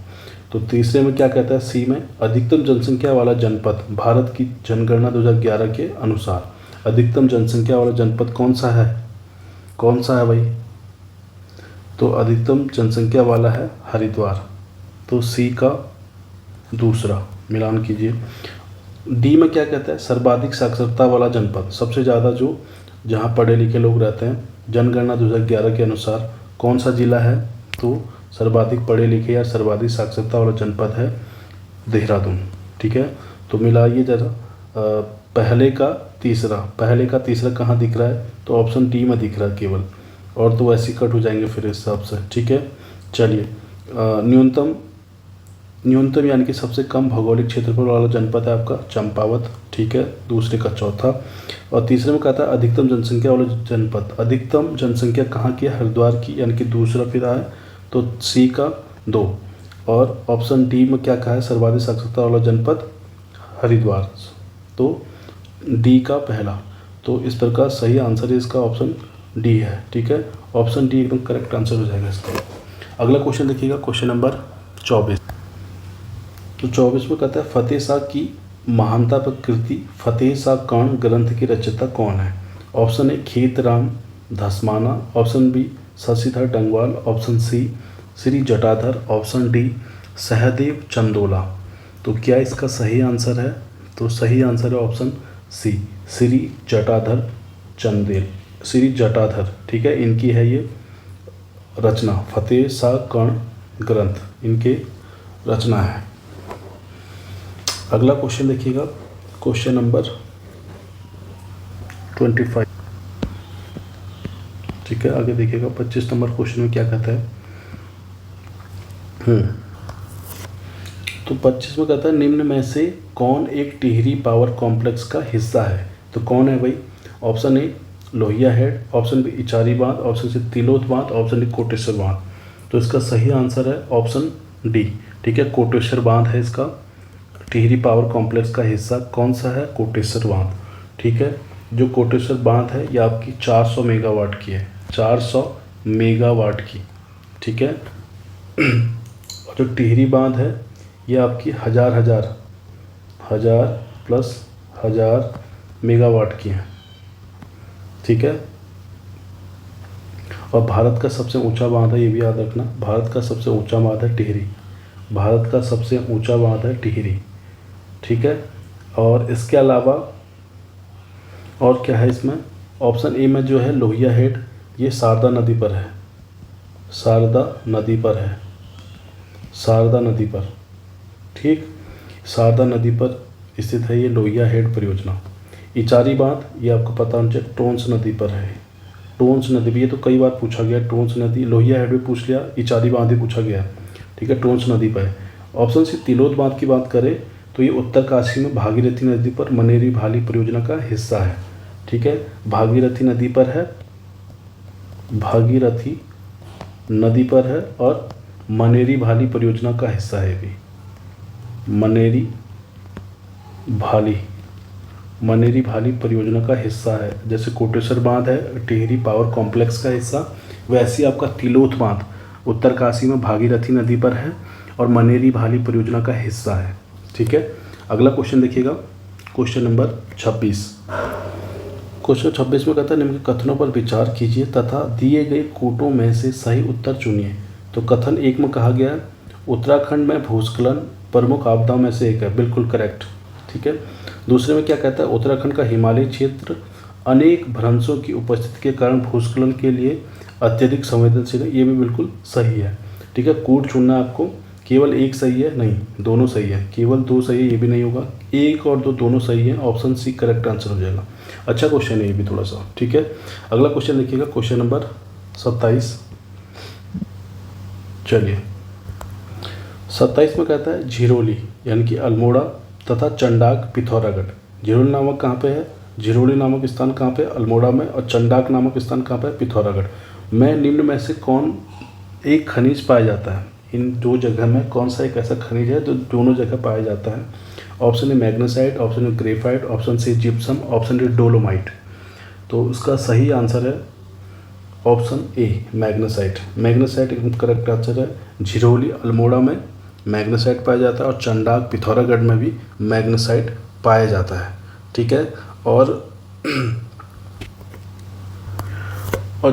तो तीसरे में क्या कहता है? सी में अधिकतम जनसंख्या वाला जनपद भारत की जनगणना 2011 के अनुसार अधिकतम जनसंख्या वाला जनपद कौन सा है? कौन सा है भाई? तो अधिकतम जनसंख्या वाला है हरिद्वार, तो सी का दूसरा, मिलान कीजिए। डी में क्या कहता है? सर्वाधिक साक्षरता वाला जनपद, सबसे ज़्यादा जो जहाँ पढ़े लिखे लोग रहते हैं, जनगणना 2011 के अनुसार कौन सा जिला है? तो सर्वाधिक पढ़े लिखे या सर्वाधिक साक्षरता वाला जनपद है देहरादून, ठीक है। तो मिलाइए जरा पहले का तीसरा कहाँ दिख रहा है? तो ऑप्शन डी में दिख रहा है केवल, और तो वैसे कट हो जाएंगे फिर इस हिसाब से, ठीक है। चलिए, न्यूनतम यानी कि सबसे कम भौगोलिक क्षेत्रफल वाला जनपद है आपका चंपावत, ठीक है, दूसरे का चौथा। और तीसरे में कहता है अधिकतम जनसंख्या वाला जनपद, अधिकतम जनसंख्या कहाँ की है? हरिद्वार की, यानी कि दूसरा फिर आया, तो सी का 2। और ऑप्शन डी में क्या कहा है? सर्वाधिक साक्षरता वाला जनपद हरिद्वार, तो डी का पहला। तो इस प्रकार सही आंसर है इसका ऑप्शन डी है, ठीक है, ऑप्शन डी एकदम करेक्ट आंसर हो जाएगा इसका। अगला क्वेश्चन देखिएगा, क्वेश्चन नंबर 24। तो 24 में कहता है फतेह शाह की महानता पर कृति फतेह शाह कर्ण ग्रंथ की रचयिता कौन है? Option A Khetram Dhasmana, option B Shashidhar Dangwal, option C Shri Jatadhar, option D Sahdev Chandola. तो क्या इसका सही आंसर है? तो सही आंसर है ऑप्शन सी, श्री जटाधर चंदेल, श्री जटाधर, ठीक है, इनकी है ये रचना, फतेह शाह कर्ण ग्रंथ इनके रचना है। अगला क्वेश्चन देखिएगा, क्वेश्चन नंबर 25, ठीक है, आगे देखिएगा 25 नंबर क्वेश्चन में क्या कहता है। तो 25 में कहता है निम्न में से कौन एक टिहरी पावर कॉम्प्लेक्स का हिस्सा है? तो कौन है भाई? Option A Lohia head, option B Ichari बांध, ऑप्शन सी तिलोत बांध, ऑप्शन डी कोटेश्वर बांध। तो इसका सही आंसर है ऑप्शन डी, ठीक है, कोटेश्वर बांध है इसका। टिहरी पावर कॉम्प्लेक्स का हिस्सा कौन सा है? कोटेश्वर बांध, ठीक है। जो कोटेश्वर बांध है ये आपकी 400 मेगावाट की है, 400 मेगावाट की, ठीक है। और जो टिहरी बांध है ये आपकी हजार प्लस हजार मेगावाट की है, ठीक है। और भारत का सबसे ऊंचा बांध है, ये भी याद रखना, भारत का सबसे ऊंचा बांध है टिहरी, भारत का सबसे ऊंचा बांध है टिहरी, ठीक है। और इसके अलावा और क्या है इसमें? ऑप्शन ए में जो है लोहिया हेड, ये शारदा नदी पर है, शारदा नदी पर है, शारदा नदी पर, ठीक, शारदा नदी पर स्थित है ये लोहिया हेड परियोजना। इचारी बांध ये आपको पता होना चाहिए टोंस नदी पर है, टोंस नदी भी, ये तो कई बार पूछा गया, टोंस नदी, लोहिया हेड भी पूछ लिया, इचारी बांध भी पूछा गया, ठीक है, टोंस नदी पर है। ऑप्शन सी तिलोत बांध की बात करें तो ये उत्तरकाशी में भागीरथी नदी पर मनेरी भाली परियोजना का हिस्सा है, ठीक है, भागीरथी नदी पर है भागीरथी नदी पर है और मनेरी भाली परियोजना का हिस्सा है भी। मनेरी भाली परियोजना का हिस्सा है। जैसे कोटेश्वर बांध है टिहरी पावर कॉम्प्लेक्स का हिस्सा, वैसे ही आपका तिलोथ बांध उत्तरकाशी में भागीरथी नदी पर है और मनेरी भाली परियोजना का हिस्सा है। ठीक है, अगला क्वेश्चन देखिएगा, क्वेश्चन नंबर 26। क्वेश्चन 26 में कहता है निम्न के कथनों पर विचार कीजिए तथा दिए गए कोटों में से सही उत्तर चुनिए। तो कथन 1 में कहा गया है उत्तराखंड में भूस्खलन प्रमुख आपदाओं में से एक है, बिल्कुल करेक्ट। ठीक है, दूसरे में क्या कहता है उत्तराखंड का हिमालयी क्षेत्र अनेक भ्रंशों की उपस्थिति के कारण भूस्खलन के लिए अत्यधिक संवेदनशील है, ये भी बिल्कुल सही है। ठीक है, कोट चुनना है आपको, केवल एक सही है नहीं, दोनों सही है, केवल 2 सही है ये भी नहीं होगा, 1 और 2 दोनों सही है, ऑप्शन सी करेक्ट आंसर हो जाएगा। अच्छा क्वेश्चन है ये भी थोड़ा सा। ठीक है, अगला क्वेश्चन देखिएगा, क्वेश्चन नंबर 27। चलिए 27 में कहता है झिरोली यानी कि अल्मोड़ा तथा चंडाक पिथौरागढ़। झिरोली नामक कहाँ पे है, झिरोली नामक स्थान कहाँ पे, अल्मोड़ा में, और चंडाक नामक स्थान कहाँ पे, पिथौरागढ़ में। निम्न में से कौन एक खनिज पाया जाता है, इन 2 जगह में कौन सा एक ऐसा खनिज है जो दोनों जगह पाया जाता है। Option A magnesite, option A graphite, option C gypsum, option D dolomite. तो उसका सही आंसर है ऑप्शन ए मैग्नेसाइट। मैग्नेसाइट एकदम करेक्ट आंसर है। झिरोली अल्मोड़ा में मैग्नेसाइट पाया जाता है और चंडाक पिथौरागढ़ में भी मैग्नेसाइट पाया जाता है। ठीक है, और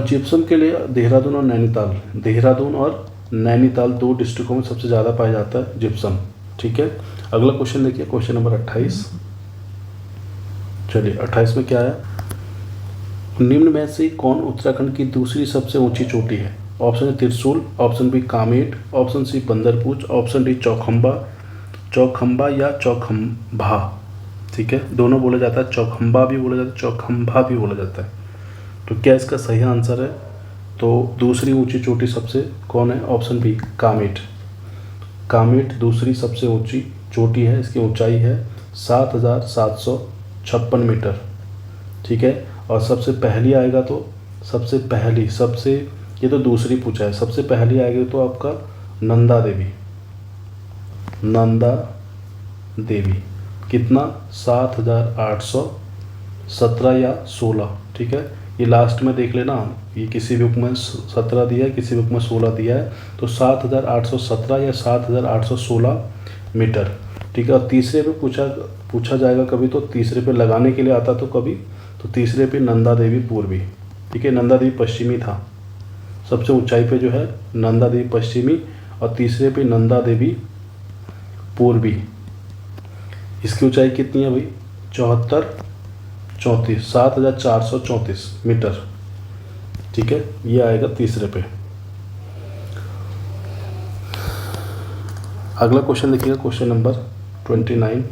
जिप्सम के लिए देहरादून और नैनीताल 2 डिस्ट्रिक्टों में सबसे ज़्यादा पाया जाता है जिप्सम। ठीक है, अगला क्वेश्चन देखिए, क्वेश्चन नंबर 28। चलिए 28 में क्या है, निम्न में से कौन उत्तराखंड की दूसरी सबसे ऊंची चोटी है। Option A Trishul, option B Kamet, option C Bandarpunch, option D Chaukhamba या चौखंभा। ठीक है, दोनों बोला जाता है, चौखंबा भी बोला जाता है, चौखंभा भी बोला जाता है। तो क्या इसका सही आंसर है, तो दूसरी ऊंची चोटी सबसे कौन है, ऑप्शन बी कामेट दूसरी सबसे ऊंची चोटी है। इसकी ऊंचाई है 7,756 मीटर। ठीक है, और सबसे पहली आएगा तो सबसे ये तो दूसरी पूछा है, सबसे पहली आएगी तो आपका नंदा देवी कितना 7,817 या 16। ठीक है, ये लास्ट में देख लेना, ये किसी बुक में 17 दिया है, किसी बुक में 16 दिया है, तो 7,817 या 7,816 मीटर। ठीक है, और तीसरे पे पूछा जाएगा कभी तो तीसरे पे लगाने के लिए आता तो कभी, तो तीसरे पे नंदा देवी पूर्वी। ठीक है, नंदा देवी पश्चिमी था, सबसे ऊंचाई पे जो है नंदा देवी पश्चिमी, और तीसरे पे नंदा देवी पूर्वी। इसकी ऊंचाई कितनी है भाई, 7,434 मीटर। ठीक है, ये आएगा तीसरे पे। अगला क्वेश्चन देखिएगा, क्वेश्चन नंबर 29।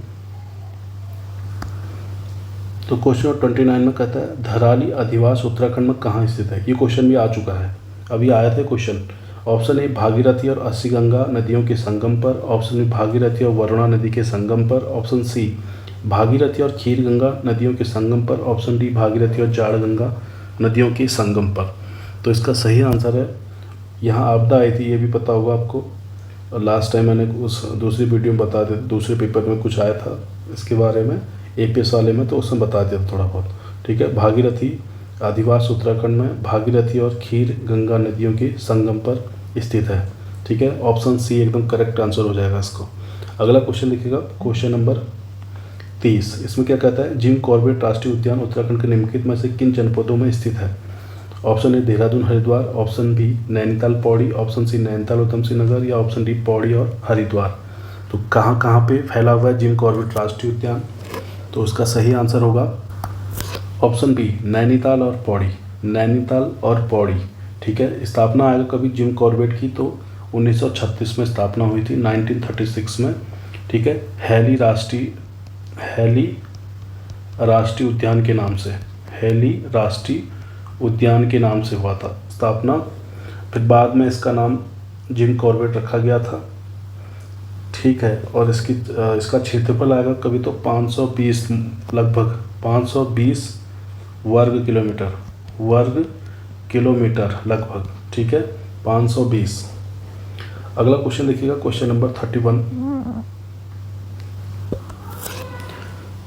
तो क्वेश्चन नंबर 29 में कहता है धराली अधिवास उत्तराखंड में कहाँ स्थित है। ये क्वेश्चन भी आ चुका है, अभी आया था क्वेश्चन। ऑप्शन ए भागीरथी और अस्सी गंगा नदियों के संगम पर, ऑप्शन बी भागीरथी और वरुणा नदी के संगम पर, ऑप्शन सी भागीरथी और खीर गंगा नदियों के संगम पर, ऑप्शन डी भागीरथी और जाड़ गंगा नदियों के संगम पर। तो इसका सही आंसर है, यहाँ आपदा आई थी ये भी पता होगा आपको, लास्ट टाइम मैंने उस दूसरी वीडियो में बता दिया, दूसरे पेपर में कुछ आया था इसके बारे में APS वाले में, तो उसमें बता दिया थोड़ा बहुत। ठीक है, भागीरथी आदिवास उत्तराखंड में भागीरथी और खीर गंगा नदियों के संगम पर स्थित है। ठीक है, ऑप्शन सी एकदम करेक्ट आंसर हो जाएगा इसको। अगला क्वेश्चन देखिएगा, क्वेश्चन नंबर 30। इसमें क्या कहता है जिम कॉर्बेट राष्ट्रीय उद्यान उत्तराखंड के निम्नलिखित में से किन जनपदों में स्थित है। Option A Dehradun Haridwar, option B Nainital Pauri, option C Nainital Udham Singh Nagar, या ऑप्शन डी पौड़ी और हरिद्वार। तो कहाँ कहाँ पे फैला हुआ है जिम कॉर्बेट राष्ट्रीय उद्यान, तो उसका सही आंसर होगा ऑप्शन बी नैनीताल और पौड़ी। ठीक है, स्थापना आएगा कभी जिम कॉर्बेट की, तो 1936 में स्थापना हुई थी, 1936 में। ठीक है, हेली राष्ट्रीय उद्यान के नाम से हुआ था स्थापना। फिर बाद में इसका नाम जिम कॉर्बेट रखा गया था। ठीक है, और इसका क्षेत्रफल आएगा कभी तो 520 लगभग 520 वर्ग किलोमीटर लगभग, ठीक है, 520। अगला क्वेश्चन देखिएगा, क्वेश्चन नंबर 31।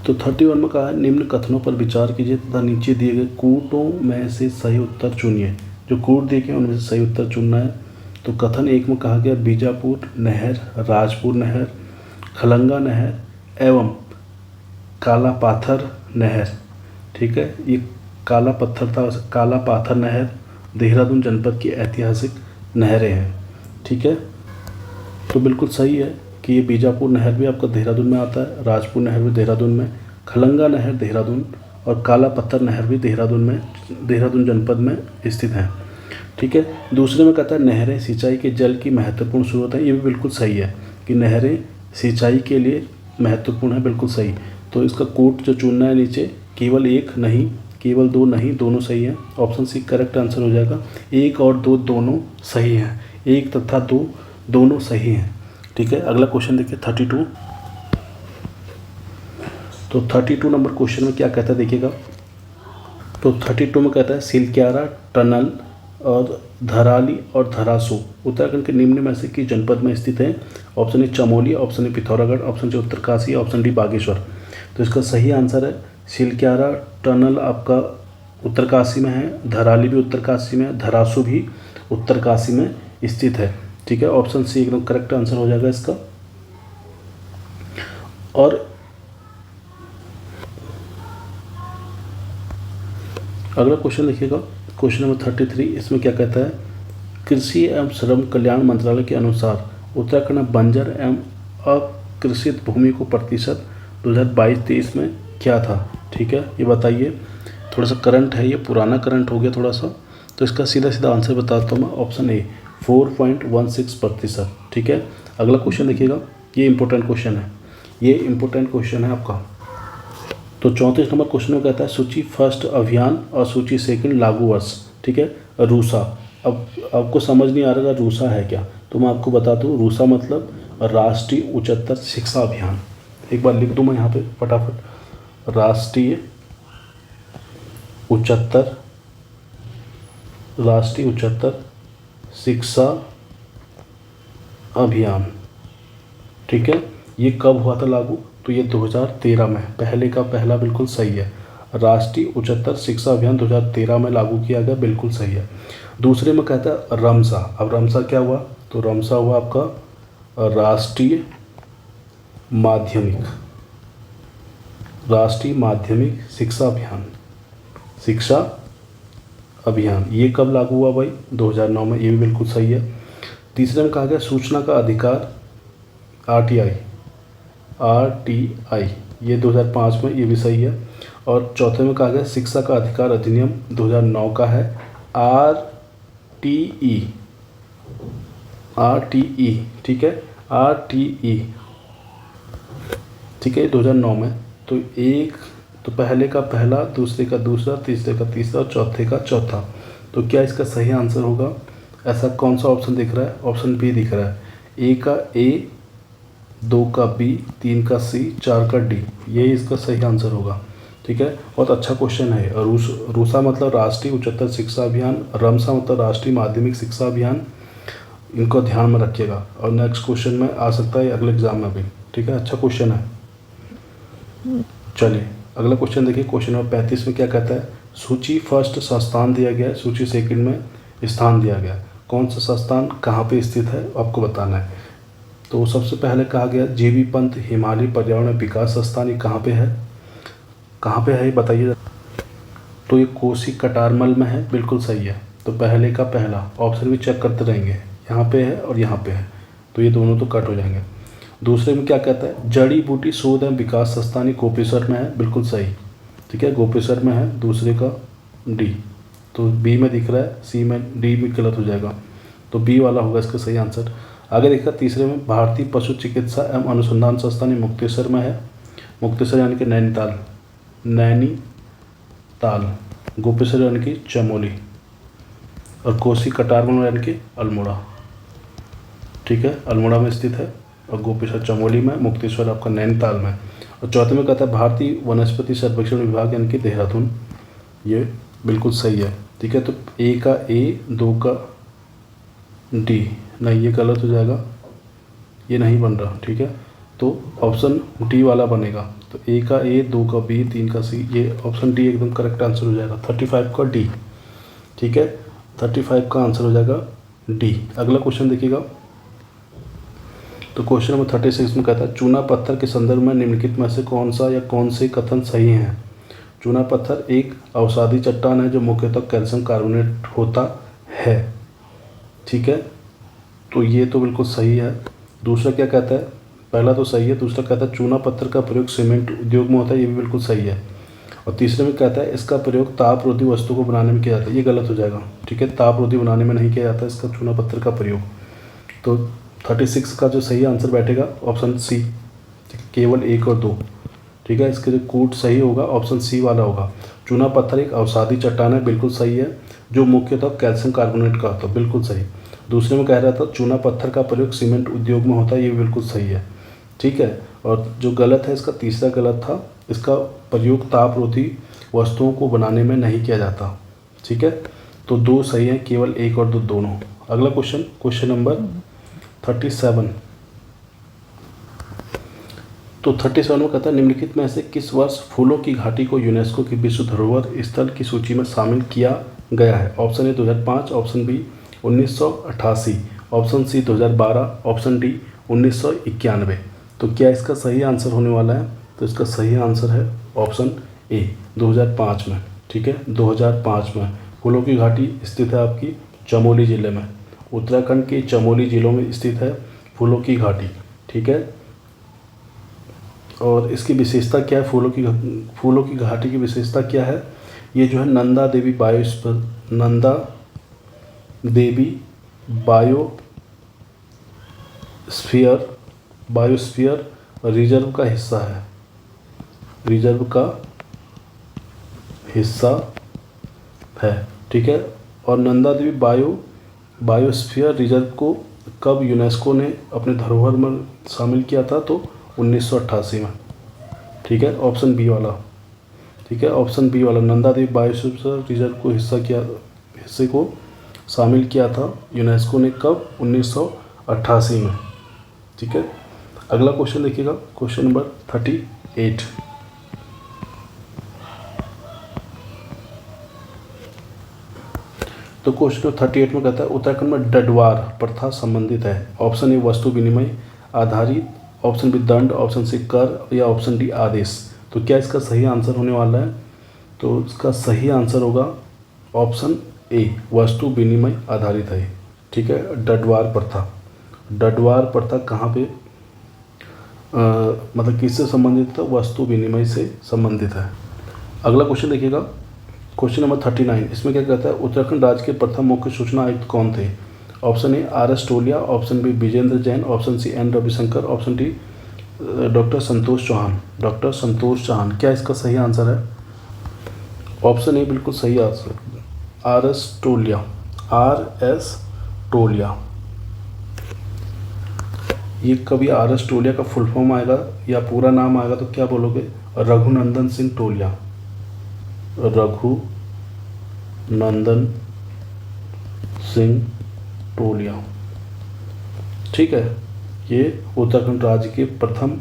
तो 31 में कहा है निम्न कथनों पर विचार कीजिए तथा नीचे दिए गए कूटों में से सही उत्तर चुनिए। जो कूट देखे उनमें से सही उत्तर चुनना है। तो कथन 1 में कहा गया बीजापुर नहर, राजपुर नहर, खलंगा नहर एवं काला पाथर नहर, ठीक है, ये काला पाथर नहर देहरादून जनपद की ऐतिहासिक नहरें हैं, ठीक है। तो बिल्कुल सही है कि ये बीजापुर नहर भी आपका देहरादून में आता है, राजपुर नहर भी देहरादून में, खलंगा नहर देहरादून और काला पत्थर नहर भी देहरादून जनपद में स्थित हैं, ठीक है। दूसरे में कहता है नहरें सिंचाई के जल की महत्वपूर्ण स्रोत है। ये भी बिल्कुल सही है कि नहरें सिंचाई के लिए महत्वपूर्ण है, बिल्कुल सही। तो इसका कोट जो चुनना है नीचे, केवल एक नहीं, केवल दो नहीं, दोनों सही हैं। ऑप्शन सी करेक्ट आंसर हो जाएगा। 1 और 2 दोनों सही हैं, 1 तथा 2 दोनों सही हैं, ठीक है। अगला क्वेश्चन देखिए 32। तो 32 नंबर क्वेश्चन में क्या कहता है देखिएगा। तो 32 में कहता है सिलक्यारा टनल और धराली और धरासू उत्तराखंड के निम्न में से किस जनपद में स्थित है। Option A Chamoli, option A Pithoragarh, option C Uttarkashi, option D Bageshwar. तो इसका सही आंसर है सिलक्यारा टनल आपका उत्तरकाशी में है, धराली भी उत्तरकाशी में है, धरासू भी उत्तरकाशी में स्थित है, ठीक है। ऑप्शन सी एकदम करेक्ट आंसर हो जाएगा इसका। और अगला क्वेश्चन देखिएगा, क्वेश्चन नंबर 33। इसमें क्या कहता है कृषि एवं श्रम कल्याण मंत्रालय के अनुसार उत्तराखंड में बंजर एवं अकृषित भूमि को प्रतिशत 2022-23 में क्या था, ठीक है, ये बताइए। थोड़ा सा करंट है, ये पुराना करंट हो गया थोड़ा सा। तो इसका सीधा सीधा आंसर बताता हूँ मैं, ऑप्शन ए 4.16%, ठीक है। अगला क्वेश्चन देखिएगा, ये इंपॉर्टेंट क्वेश्चन है, ये इंपॉर्टेंट क्वेश्चन है आपका। तो 34 नंबर क्वेश्चन में कहता है सूची फर्स्ट अभियान और सूची सेकंड लागू वर्ष, ठीक है, रूसा। अब आपको समझ नहीं आ रहा रूसा है क्या, तो मैं आपको बता दूं रूसा मतलब राष्ट्रीय उच्चतर शिक्षा अभियान। एक बार लिख दूं मैं यहाँ पे फटाफट, राष्ट्रीय उच्चतर शिक्षा अभियान, ठीक है। ये कब हुआ था लागू, तो ये 2013 में, पहले का पहला बिल्कुल सही है। राष्ट्रीय उच्चतर शिक्षा अभियान 2013 में लागू किया गया, बिल्कुल सही है। दूसरे में कहता है रमसा। अब रमसा क्या हुआ, तो रमसा हुआ आपका राष्ट्रीय माध्यमिक शिक्षा अभियान, ये कब लागू हुआ भाई, 2009 में, ये भी बिल्कुल सही है। तीसरे में कहा गया सूचना का अधिकार आरटीआई, ये 2005 में, ये भी सही है। और चौथे में कहा गया शिक्षा का अधिकार अधिनियम 2009 का है, आरटीई, ठीक है, आरटीई, ठीक है, 2009 में। तो पहले का पहला, दूसरे का दूसरा, तीसरे का तीसरा और चौथे का चौथा। तो क्या इसका सही आंसर होगा, ऐसा कौन सा ऑप्शन दिख रहा है, ऑप्शन बी दिख रहा है। ए का ए, 2 का बी, 3 का सी, 4 का डी, यही इसका सही आंसर होगा, ठीक है। बहुत अच्छा क्वेश्चन है। रूसा मतलब राष्ट्रीय उच्चतर शिक्षा अभियान, रमसा मतलब राष्ट्रीय माध्यमिक शिक्षा अभियान, इनको ध्यान में रखिएगा। और नेक्स्ट क्वेश्चन में आ सकता है अगले एग्जाम में भी, ठीक है, अच्छा क्वेश्चन है। चलिए अगला क्वेश्चन देखिए, क्वेश्चन नंबर 35 में क्या कहता है सूची फर्स्ट संस्थान दिया गया है, सूची सेकंड में स्थान दिया गया है। कौन सा संस्थान कहाँ पे स्थित है आपको बताना है। तो सबसे पहले कहा गया जीबी पंत हिमालय पर्यावरण विकास संस्थान, ये कहाँ पे है, ये बताइए। तो ये कोसी कटारमल में है, बिल्कुल सही है। तो पहले का पहला ऑप्शन भी चेक करते रहेंगे, यहाँ पे है और यहाँ पे है, तो ये दोनों तो कट हो जाएंगे। दूसरे में क्या कहता है जड़ी बूटी शोध एवं विकास संस्थान, गोपेश्वर में है, बिल्कुल सही, ठीक है, गोपेश्वर में है। दूसरे का डी, तो बी में दिख रहा है, सी में, डी में गलत हो जाएगा, तो बी वाला होगा इसका सही आंसर। आगे देखा तीसरे में भारतीय पशु चिकित्सा एवं अनुसंधान संस्थान मुक्तेश्वर में है, मुक्तेश्वर यानी कि नैनीताल, गोपेश्वर यानी कि चमोली, और कोसी कटारमल यानी कि अल्मोड़ा, ठीक है, अल्मोड़ा में स्थित है। और गोपेश्वर चमोली में, मुक्तेश्वर आपका नैनीताल में। और चौथे में कहता है भारतीय वनस्पति सर्वेक्षण विभाग यानी कि देहरादून, ये बिल्कुल सही है। ठीक है। तो ए का ए, 2 का डी, नहीं ये गलत हो जाएगा, ये नहीं बन रहा। ठीक है, तो ऑप्शन डी वाला बनेगा। तो ए का ए, 2 का बी, 3 का सी, ये ऑप्शन डी एकदम करेक्ट आंसर हो जाएगा। 35 का डी। ठीक है, 35 का आंसर हो जाएगा डी। अगला क्वेश्चन देखिएगा। तो क्वेश्चन नंबर 36 में कहता है चूना पत्थर के संदर्भ में निम्नलिखित में से कौन सा या कौन से कथन सही हैं। चूना पत्थर एक अवसादी चट्टान है जो मुख्यतः कैल्शियम कार्बोनेट होता है। ठीक है, तो ये तो बिल्कुल सही है। दूसरा क्या कहता है, पहला तो सही है, दूसरा कहता है चूना पत्थर का प्रयोग सीमेंट उद्योग में होता है, ये भी बिल्कुल सही है। और तीसरे में कहता है इसका प्रयोग तापरोधी वस्तु को बनाने में किया जाता है, ये गलत हो जाएगा। ठीक है, तापरोधी बनाने में नहीं किया जाता इसका चूना पत्थर का प्रयोग। तो 36 का जो सही आंसर बैठेगा ऑप्शन सी, केवल 1 और 2। ठीक है, इसके जो कोड सही होगा ऑप्शन सी वाला होगा। चूना पत्थर एक अवसादी चट्टान है, बिल्कुल सही है, जो मुख्यतः कैल्शियम कार्बोनेट का होता है, बिल्कुल सही। दूसरे में कह रहा था चूना पत्थर का प्रयोग सीमेंट उद्योग में होता है, ये बिल्कुल सही है। ठीक है, और जो गलत है इसका तीसरा गलत था, इसका प्रयोग तापरोधी वस्तुओं को बनाने में नहीं किया जाता। ठीक है, तो 2 सही हैं, केवल 1 और 2 दोनों। अगला क्वेश्चन, क्वेश्चन नंबर 37। तो 37 में कहता है निम्नलिखित में से किस वर्ष फूलों की घाटी को यूनेस्को की विश्व धरोहर स्थल की सूची में शामिल किया गया है। Option A 2005, option B 1988, option C 2012, option D 1991। तो क्या इसका सही आंसर होने वाला है, तो इसका सही आंसर है ऑप्शन ए 2005 में। ठीक है, 2005 में फूलों की घाटी स्थित है आपकी चमोली ज़िले में, उत्तराखंड के चमोली ज़िलों में स्थित है फूलों की घाटी। ठीक है, और इसकी विशेषता क्या है, फूलों की घाटी की विशेषता क्या है, ये जो है नंदा देवी बायोस्फीयर रिजर्व का हिस्सा है, रिजर्व का हिस्सा है। ठीक है, और नंदा देवी बायोस्फीयर रिजर्व को कब यूनेस्को ने अपने धरोहर में शामिल किया था, तो 1988 में। ठीक है, ऑप्शन बी वाला। ठीक है, ऑप्शन बी वाला, नंदा देवी बायोस्फीयर रिजर्व को हिस्से को शामिल किया था यूनेस्को ने कब, 1988 में। ठीक है, अगला क्वेश्चन देखिएगा, क्वेश्चन नंबर 38। तो क्वेश्चन 38 में कहता है उत्तराखंड में डडवार प्रथा संबंधित है। ऑप्शन ए वस्तु विनिमय आधारित, ऑप्शन बी दंड, ऑप्शन सी कर, या ऑप्शन डी आदेश। तो क्या इसका सही आंसर होने वाला है, तो इसका सही आंसर होगा ऑप्शन ए वस्तु विनिमय आधारित है। ठीक है, डडवार प्रथा कहाँ पे मतलब किससे संबंधित है, वस्तु विनिमय से संबंधित है। अगला क्वेश्चन देखिएगा, क्वेश्चन नंबर 39। इसमें क्या कहता है उत्तराखंड राज्य के प्रथम मुख्य सूचना आयुक्त कौन थे। Option A R S. Tolia, option B Vijendra Jain, option C N Ravishankar, option D doctor Santosh Chauhan. क्या इसका सही आंसर है, ऑप्शन ए बिल्कुल सही आंसर, आर.एस. टोलिया। ये कभी आर.एस. टोलिया का फुल फॉर्म आएगा या पूरा नाम आएगा तो क्या बोलोगे, रघुनंदन सिंह टोलिया। ठीक है, ये उत्तराखंड राज्य के प्रथम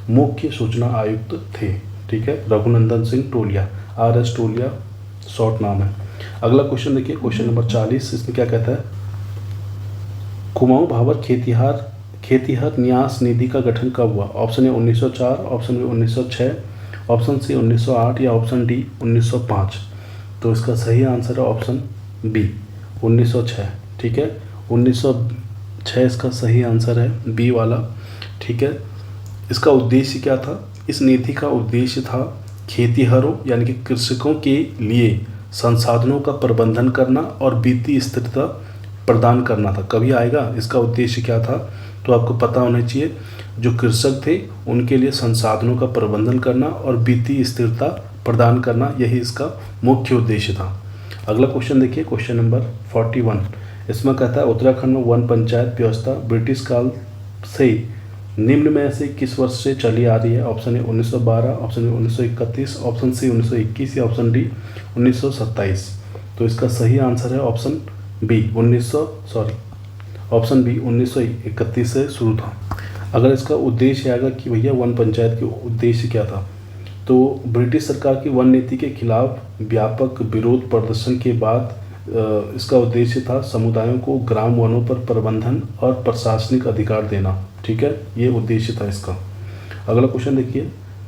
मुख्य सूचना आयुक्त थे। ठीक है, रघुनंदन सिंह टोलिया, आर.एस. टोलिया शॉर्ट नाम है। अगला क्वेश्चन देखिए, क्वेश्चन नंबर 40। इसमें क्या कहता है कुमाऊं भाबर खेतिहर न्यास निधि का गठन कब हुआ। Option A 1904, option B 1906, option C 1908, या ऑप्शन डी 1905। तो इसका सही आंसर है ऑप्शन बी 1906। ठीक है, 1906 इसका सही आंसर है, बी वाला। ठीक है, इसका उद्देश्य क्या था, इस निधि का उद्देश्य था खेतिहरों यानी कि कृषकों के लिए संसाधनों का प्रबंधन करना और वित्तीय स्थिरता प्रदान करना था। कभी आएगा इसका उद्देश्य क्या था, तो आपको पता होना चाहिए। जो कृषक थे उनके लिए संसाधनों का प्रबंधन करना और वित्तीय स्थिरता प्रदान करना, यही इसका मुख्य उद्देश्य था। अगला क्वेश्चन देखिए, क्वेश्चन नंबर 41। इसमें कहता है उत्तराखंड में वन पंचायत व्यवस्था ब्रिटिश काल से निम्न में से किस वर्ष से चली आ रही है। Option A 1912, option B 1931, option C 1921, या ऑप्शन डी 1927। तो इसका सही आंसर है ऑप्शन बी 1931 से शुरू था। अगर इसका उद्देश्य आएगा कि भैया वन पंचायत के उद्देश्य क्या था, तो ब्रिटिश सरकार की वन नीति के खिलाफ व्यापक विरोध प्रदर्शन के बाद इसका उद्देश्य था समुदायों को ग्राम वनों पर प्रबंधन और प्रशासनिक अधिकार देना। ठीक है, ये उद्देश्य था इसका। अगला क्वेश्चन देखिए,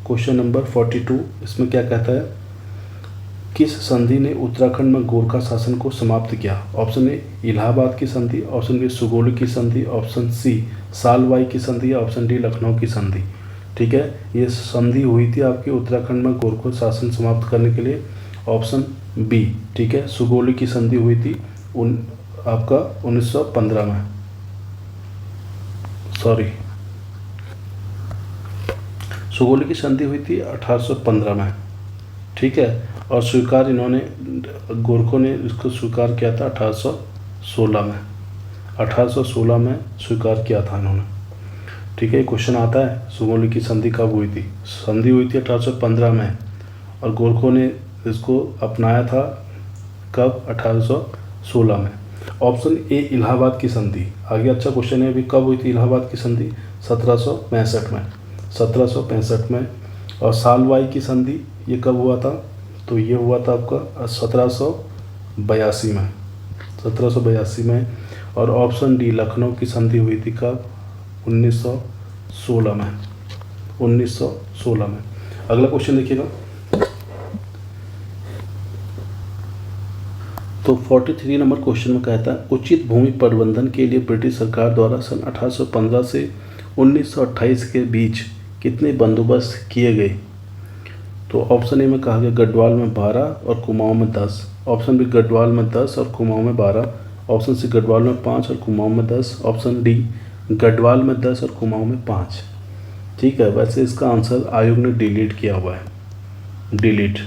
क्वेश्चन नंबर 42। इसमें क्या कहता है, किस संधि ने उत्तराखंड में गोरखा शासन को समाप्त किया? ऑप्शन ए इलाहाबाद की संधि, ऑप्शन बी सुगौली की संधि, ऑप्शन सी सालवाई की संधि या ऑप्शन डी लखनऊ की संधि। ठीक है, ये संधि हुई थी आपके उत्तराखंड में गोरखा शासन समाप्त करने के लिए, ऑप्शन बी। ठीक है, सुगौली की संधि हुई थी आपका 1915 में, सुगौली की संधि हुई थी 1815 में। ठीक है, और स्वीकार इन्होंने गोरखों ने इसको स्वीकार किया था 1816 में, 1816 में स्वीकार किया था इन्होंने। ठीक है, क्वेश्चन आता है सुगौली की संधि कब हुई थी? संधि हुई थी 1815 में और गोरखों ने इसको अपनाया था कब? 1816 में। ऑप्शन ए इलाहाबाद की संधि। आगे अच्छा क्वेश्चन है, अभी कब हुई थी इलाहाबाद की संधि? 1765 में, 1765 में। और सालवाई की संधि ये कब हुआ था? तो ये हुआ था आपका 1782 में, 1782 में। और ऑप्शन डी लखनऊ की संधि हुई थी कब? 1916 में, 1916 में। अगला क्वेश्चन देखिएगा, तो 43 नंबर क्वेश्चन में कहता है उचित भूमि प्रबंधन के लिए ब्रिटिश सरकार द्वारा सन 1815 से 1928 के बीच कितने बंदोबस्त किए गए? तो ऑप्शन ए में कहा गया गढ़वाल में 12 और कुमाऊं में 10, ऑप्शन बी गढ़वाल में 10 और कुमाऊं में 12, ऑप्शन सी गढ़वाल में 5 और कुमाऊं में 10, ऑप्शन डी गढ़वाल में 10 और कुमाऊं में 5। ठीक है, वैसे इसका आंसर आयोग ने डिलीट किया हुआ है, डिलीट।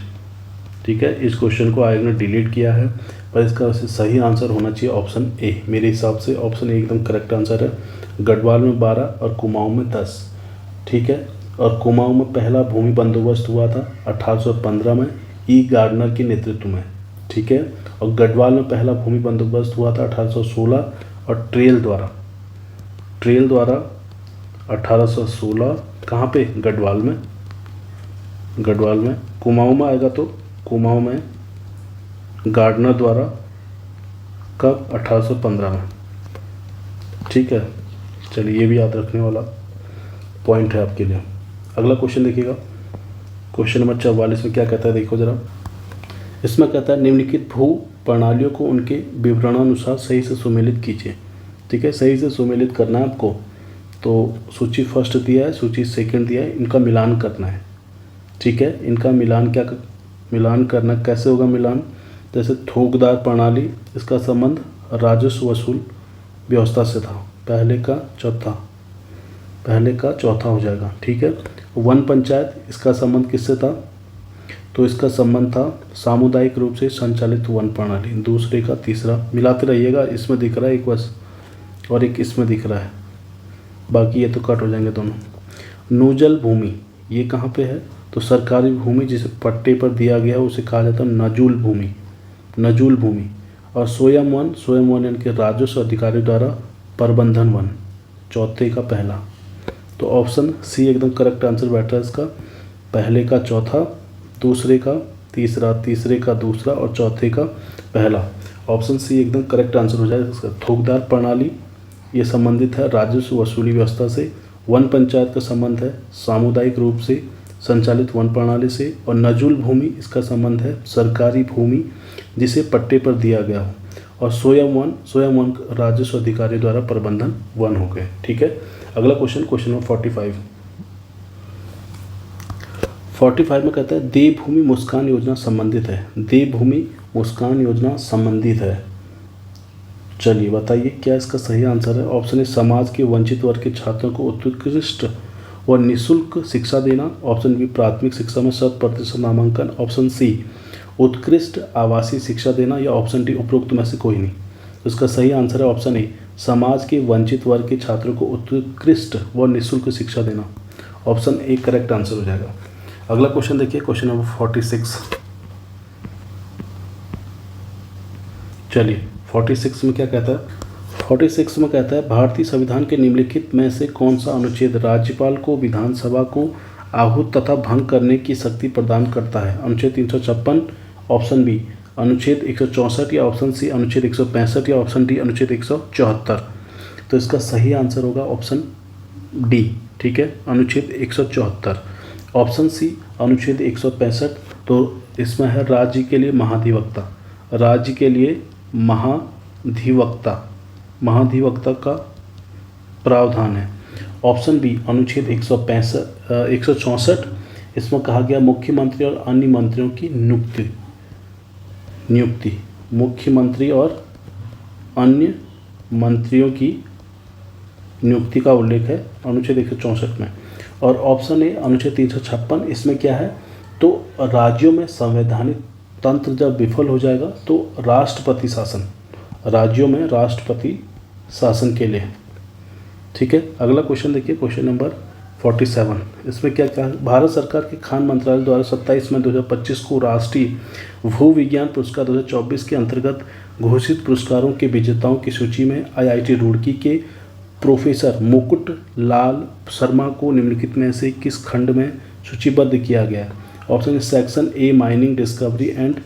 ठीक है, इस क्वेश्चन को आयोग ने डिलीट किया है, पर इसका सही आंसर होना चाहिए ऑप्शन ए। मेरे हिसाब से ऑप्शन ए एकदम करेक्ट आंसर है, गढ़वाल में 12 और कुमाऊं में 10। ठीक है, और कुमाऊं में पहला भूमि बंदोबस्त हुआ था 1815 में ई गार्डनर के नेतृत्व में। ठीक है, और गढ़वाल में पहला भूमि बंदोबस्त हुआ था 1816 और ट्रेल द्वारा 1816 कहाँ पे? गढ़वाल में, गढ़वाल में। कुमाऊं में आएगा तो कुमाऊं में गार्डनर द्वारा कब? 1815 में। ठीक है, चलिए ये भी याद रखने वाला पॉइंट है आपके लिए। अगला क्वेश्चन देखिएगा, क्वेश्चन नंबर 44 में क्या कहता है, देखो जरा। इसमें कहता है निम्नलिखित भू प्रणालियों को उनके विवरणानुसार सही से सुमेलित कीजिए। ठीक है, सही से सुमेलित करना है आपको। तो सूची फर्स्ट दिया है, सूची सेकंड दिया है, इनका मिलान करना है। ठीक है, इनका मिलान मिलान करना कैसे होगा? मिलान जैसे थोकदार प्रणाली, इसका संबंध राजस्व वसूल व्यवस्था से था, पहले का चौथा हो जाएगा। ठीक है, वन पंचायत, इसका संबंध किससे था? तो इसका संबंध था सामुदायिक रूप से संचालित वन प्रणाली, दूसरे का तीसरा। मिलाते रहिएगा, इसमें दिख रहा है एक बस और एक इसमें दिख रहा है, बाकी ये तो कट हो जाएंगे दोनों। नूजल भूमि ये कहाँ पे है? तो सरकारी भूमि जिसे पट्टे पर दिया गया है उसे कहा जाता है नजूल भूमि। और स्वयं वन यानी कि राजस्व अधिकारी द्वारा प्रबंधन वन, चौथे का पहला। तो ऑप्शन सी एकदम करेक्ट आंसर बैठ रहा है इसका, पहले का चौथा, दूसरे का तीसरा, तीसरे का दूसरा और चौथे का पहला। ऑप्शन सी एकदम करेक्ट आंसर हो जाएगा इसका। थोकदार प्रणाली ये संबंधित है राजस्व वसूली व्यवस्था से। वन पंचायत का संबंध है सामुदायिक रूप से संचालित वन प्रणाली से। और नजूल भूमि इसका संबंध है सरकारी भूमि जिसे पट्टे पर दिया गया हो। और स्वयं वन राजस्व अधिकारी द्वारा प्रबंधन वन हो गए। ठीक है, अगला क्वेश्चन नंबर 45 में कहता है देवभूमि मुस्कान योजना संबंधित है। देवभूमि मुस्कान योजना संबंधित है, चलिए बताइए क्या इसका सही आंसर है। ऑप्शन ए समाज के वंचित वर्ग के छात्रों को उत्कृष्ट व निःशुल्क शिक्षा देना, ऑप्शन बी प्राथमिक शिक्षा में 100% नामांकन, ऑप्शन सी उत्कृष्ट आवासीय शिक्षा देना, या ऑप्शन डी उपरोक्त में से कोई नहीं। तो इसका सही आंसर है ऑप्शन ए समाज के वंचित वर्ग के छात्रों को उत्कृष्ट व निःशुल्क शिक्षा देना। ऑप्शन ए करेक्ट आंसर हो जाएगा। अगला क्वेश्चन देखिए, क्वेश्चन नंबर 46। चलिए 46 में क्या कहता है, 46 में कहता है भारतीय संविधान के निम्नलिखित में से कौन सा अनुच्छेद राज्यपाल को विधानसभा को आहूत तथा भंग करने की शक्ति प्रदान करता है। अनुच्छेद 356, ऑप्शन बी अनुच्छेद 164 या ऑप्शन सी अनुच्छेद 165 या ऑप्शन डी अनुच्छेद 174। तो इसका सही आंसर होगा ऑप्शन डी, ठीक है, अनुच्छेद 174। ऑप्शन सी अनुच्छेद 165, तो इसमें है राज्य के लिए महाधिवक्ता, राज्य के लिए महाधिवक्ता का प्रावधान है। ऑप्शन बी अनुच्छेद 164, इसमें कहा गया मुख्यमंत्री और अन्य मंत्रियों की नियुक्ति, मुख्यमंत्री और अन्य मंत्रियों की नियुक्ति का उल्लेख है अनुच्छेद 164 में। और ऑप्शन ए अनुच्छेद 356, इसमें क्या है, तो राज्यों में संवैधानिक तंत्र जब विफल हो जाएगा तो राष्ट्रपति शासन, राज्यों में राष्ट्रपति शासन के लिए, ठीक है। अगला क्वेश्चन देखिए, क्वेश्चन नंबर 47, इसमें क्या क्या है, भारत सरकार के खान मंत्रालय द्वारा 27 मई 2025 को राष्ट्रीय भू विज्ञान पुरस्कार 2024 के अंतर्गत घोषित पुरस्कारों के विजेताओं की सूची में IIT रुड़की के प्रोफेसर मुकुट लाल शर्मा को निम्नलिखित में से किस खंड में सूचीबद्ध किया गया है। Option A section A mining discovery and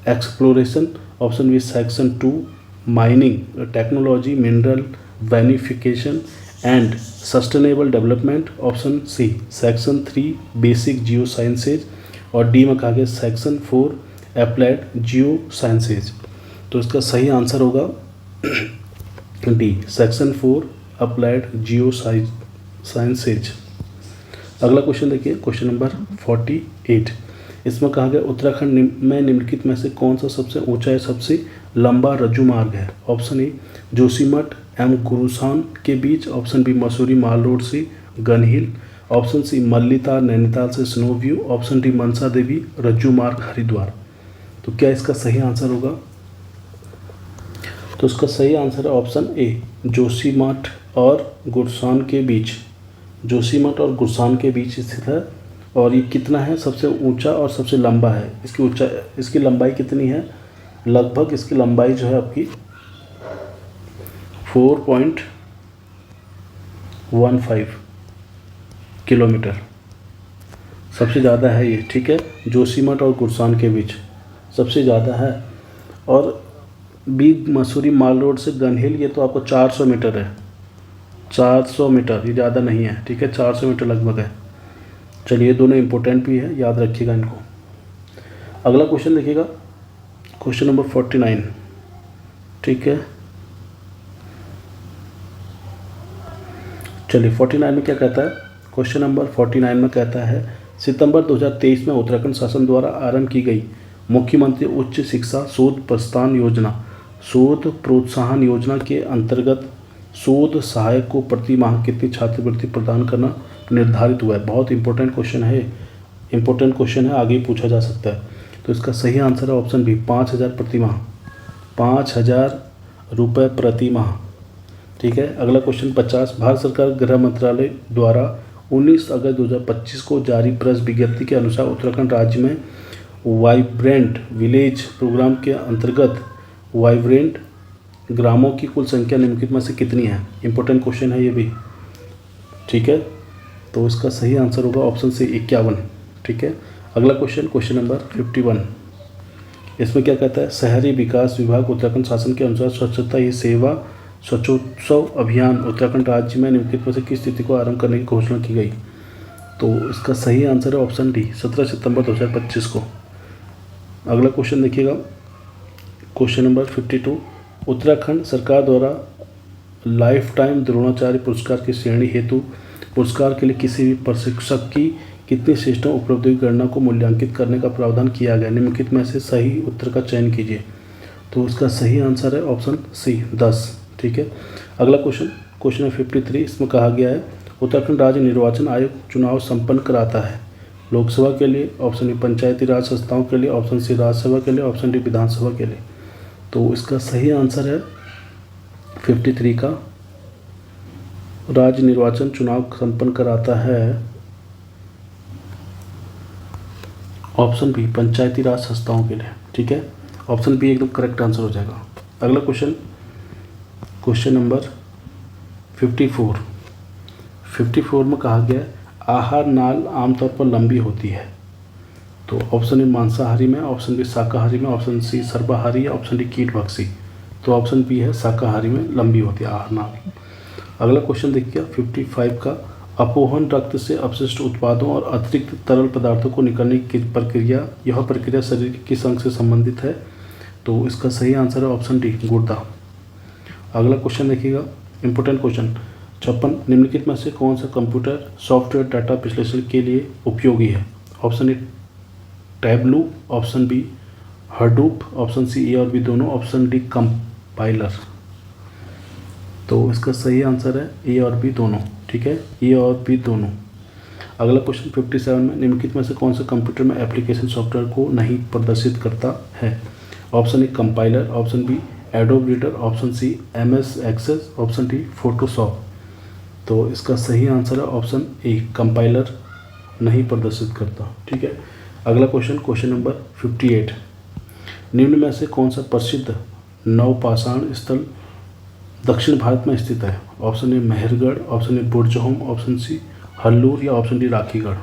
exploration, option B section 2 mining technology mineral beneficiation and sustainable development, option C section 3 basic geo sciences, और डी में कहा गया सेक्शन 4 अप्लाइड जियो साइंसेज। तो इसका सही आंसर होगा डी सेक्शन 4 अप्लाइड जियो sciences. अगला question देखिए, क्वेश्चन नंबर 48, इसमें कहा गया उत्तराखंड में निम्नलिखित में से कौन सा सबसे ऊंचा या सबसे लंबा रज्जु मार्ग है। ऑप्शन ए जोशीमठ एवं गुरुसान के बीच, ऑप्शन बी मसूरी माल रोड से गन हिल, ऑप्शन सी मल्लीताल नैनीताल से snow view, option D Mansa Devi रज्जु मार्ग हरिद्वार। तो क्या इसका सही आंसर होगा, तो इसका सही आंसर है ऑप्शन ए जोशीमठ और गुरसान के बीच, जोशीमठ और गुरसान के बीच स्थित है। और ये कितना है, सबसे ऊंचा और सबसे लंबा है। इसकी लंबाई कितनी है, लगभग इसकी लंबाई जो है आपकी 4.15 किलोमीटर सबसे ज़्यादा है ये, ठीक है, जोशीमठ और गुरसान के बीच सबसे ज़्यादा है। और बी मसूरी माल रोड से गन हिल, ये तो आपको 400 मीटर है, 400 मीटर, ये ज़्यादा नहीं है, ठीक है, 400 मीटर लगभग है। चलिए दोनों इंपॉर्टेंट भी है, याद रखिएगा इनको। अगला क्वेश्चन देखिएगा, क्वेश्चन नंबर 49, ठीक है। चलिए 49 में क्या कहता है, क्वेश्चन नंबर 49 में कहता है सितंबर 2023 में उत्तराखंड शासन द्वारा आरंभ की गई मुख्यमंत्री उच्च शिक्षा शोध प्रोत्साहन योजना के अंतर्गत शोध सहायक को प्रति माह कितनी छात्रवृत्ति प्रदान करना निर्धारित हुआ है। बहुत इंपॉर्टेंट क्वेश्चन है, आगे पूछा जा सकता है। तो इसका सही आंसर है ऑप्शन बी 5,000 प्रति माह, 5,000 रुपये प्रति माह, ठीक है। अगला क्वेश्चन 50, भारत सरकार गृह मंत्रालय द्वारा 19 अगस्त 2025 को जारी प्रेस विज्ञप्ति के अनुसार उत्तराखंड राज्य में वाइब्रेंट विलेज प्रोग्राम के अंतर्गत वाइब्रेंट ग्रामों की कुल संख्या निम्नलिखित में से कितनी है। इंपॉर्टेंट क्वेश्चन है ये भी, ठीक है। तो इसका सही आंसर होगा ऑप्शन सी 51, ठीक है। अगला क्वेश्चन नंबर 51, इसमें क्या कहता है, शहरी विकास विभाग उत्तराखंड शासन के अनुसार स्वच्छता ही सेवा स्वच्छोत्सव अभियान उत्तराखंड राज्य में निम्नलिखित में से किस तिथि को आरंभ करने की घोषणा की गई। तो इसका सही आंसर है ऑप्शन डी 17 सितंबर 2025 को। अगला क्वेश्चन देखिएगा, क्वेश्चन नंबर 52, उत्तराखंड सरकार द्वारा लाइफ टाइम द्रोणाचार्य पुरस्कार की श्रेणी हेतु पुरस्कार के लिए किसी भी प्रशिक्षक की कितनी सिस्टम उपलब्धि की गणना को मूल्यांकित करने का प्रावधान किया गया। निम्नलिखित में से सही उत्तर का चयन कीजिए। तो इसका सही आंसर है ऑप्शन सी 10, ठीक है। अगला क्वेश्चन है 53, इसमें कहा गया है उत्तराखंड राज्य निर्वाचन आयोग चुनाव संपन्न कराता है लोकसभा के लिए, ऑप्शन ए पंचायती राज संस्थाओं के लिए, ऑप्शन सी राज्यसभा के लिए, ऑप्शन डी विधानसभा के लिए। तो इसका सही आंसर है 53 का, राज्य निर्वाचन चुनाव संपन्न कराता है ऑप्शन बी पंचायती राज संस्थाओं के लिए, ठीक है। ऑप्शन बी एकदम करेक्ट आंसर हो जाएगा। अगला क्वेश्चन, क्वेश्चन नंबर 54 में कहा गया है आहार नाल आमतौर पर लंबी होती है। तो ऑप्शन ए मांसाहारी में, ऑप्शन बी शाकाहारी में, ऑप्शन सी सर्वाहारी या ऑप्शन डी कीटभक्षी। तो ऑप्शन बी है शाकाहारी में लंबी होती है आहार नाल। अगला क्वेश्चन देखिए 55 का, अपोहन रक्त से अपशिष्ट उत्पादों और अतिरिक्त तरल पदार्थों को निकलने की प्रक्रिया, यह प्रक्रिया शरीर के किस अंग से संबंधित है। तो इसका सही आंसर है ऑप्शन डी गुर्दा। अगला क्वेश्चन देखिएगा, इंपॉर्टेंट क्वेश्चन 56, निम्नलिखित में से कौन सा कंप्यूटर सॉफ्टवेयर डाटा विश्लेषण के लिए उपयोगी है। Option A Tableau, option B Hadoop, option C A और बी दोनों, ऑप्शन डी कंपाइलर। तो इसका सही आंसर है ए और बी दोनों। ठीक है, ए और बी दोनों। अगला क्वेश्चन 57 में, निम्नलिखित में से कौन सा कंप्यूटर में एप्लीकेशन सॉफ्टवेयर को नहीं प्रदर्शित करता है। Option A compiler, option B Adobe Reader, option C MS Access, option D Photoshop. तो इसका सही आंसर है ऑप्शन ए कंपाइलर नहीं प्रदर्शित करता। ठीक है, अगला क्वेश्चन, क्वेश्चन नंबर 58, निम्न में से कौन सा प्रसिद्ध नवपाषाण स्थल दक्षिण भारत में स्थित है। Option A Mehrgarh, option A Burzahom, option C Hallur या ऑप्शन डी राखीगढ़।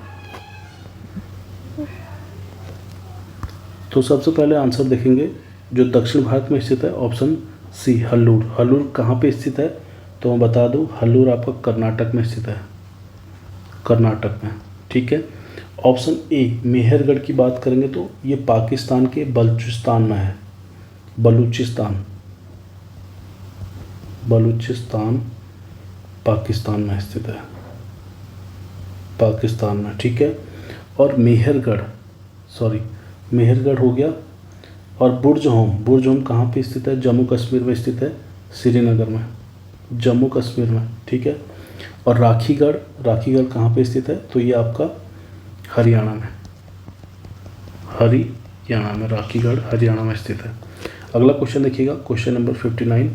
तो सबसे पहले आंसर देखेंगे जो दक्षिण भारत में स्थित है, ऑप्शन सी हल्लूर। हल्लूर कहाँ पे स्थित है, तो मैं बता दूं हल्लूर आपका कर्नाटक में स्थित है, कर्नाटक में। ठीक है, ऑप्शन ए मेहरगढ़ की बात करेंगे तो ये पाकिस्तान के बलूचिस्तान में है, बलूचिस्तान पाकिस्तान में स्थित है, पाकिस्तान में। ठीक है, और मेहरगढ़ हो गया। और बुर्जहोम कहाँ पे स्थित है, जम्मू कश्मीर में स्थित है, श्रीनगर में, जम्मू कश्मीर में। ठीक है, और राखीगढ़ कहाँ पे स्थित है, तो ये आपका हरियाणा में, राखीगढ़ हरियाणा में स्थित है। अगला क्वेश्चन देखिएगा, क्वेश्चन नंबर 59,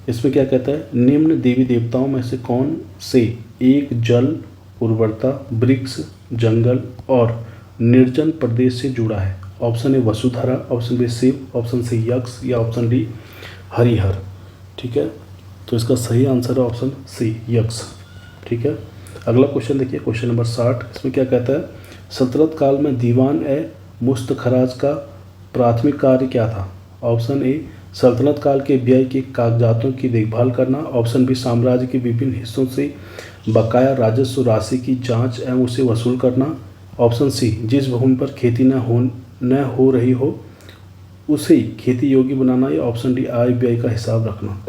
इसमें क्या कहता है, निम्न देवी देवताओं में से कौन से एक जल, उर्वरता, वृक्ष, जंगल और निर्जन प्रदेश से जुड़ा है। Option A Vasudhara, option B Shiv, option C यक्ष या ऑप्शन डी हरिहर। ठीक है, तो इसका सही आंसर है ऑप्शन सी यक्ष। ठीक है, अगला क्वेश्चन देखिए, क्वेश्चन नंबर 60, इसमें क्या कहता है, सल्तनत काल में दीवान ए मुस्तखराज का प्राथमिक कार्य क्या था। ऑप्शन ए सल्तनत काल के व्यय के कागजातों की देखभाल करना, ऑप्शन बी साम्राज्य के विभिन्न हिस्सों से बकाया राजस्व राशि की जांच एवं उसे वसूल करना, ऑप्शन सी जिस भूमि पर खेती न हो रही हो उसे खेती योग्य बनाना, या ऑप्शन डी आय व्यय का हिसाब रखना।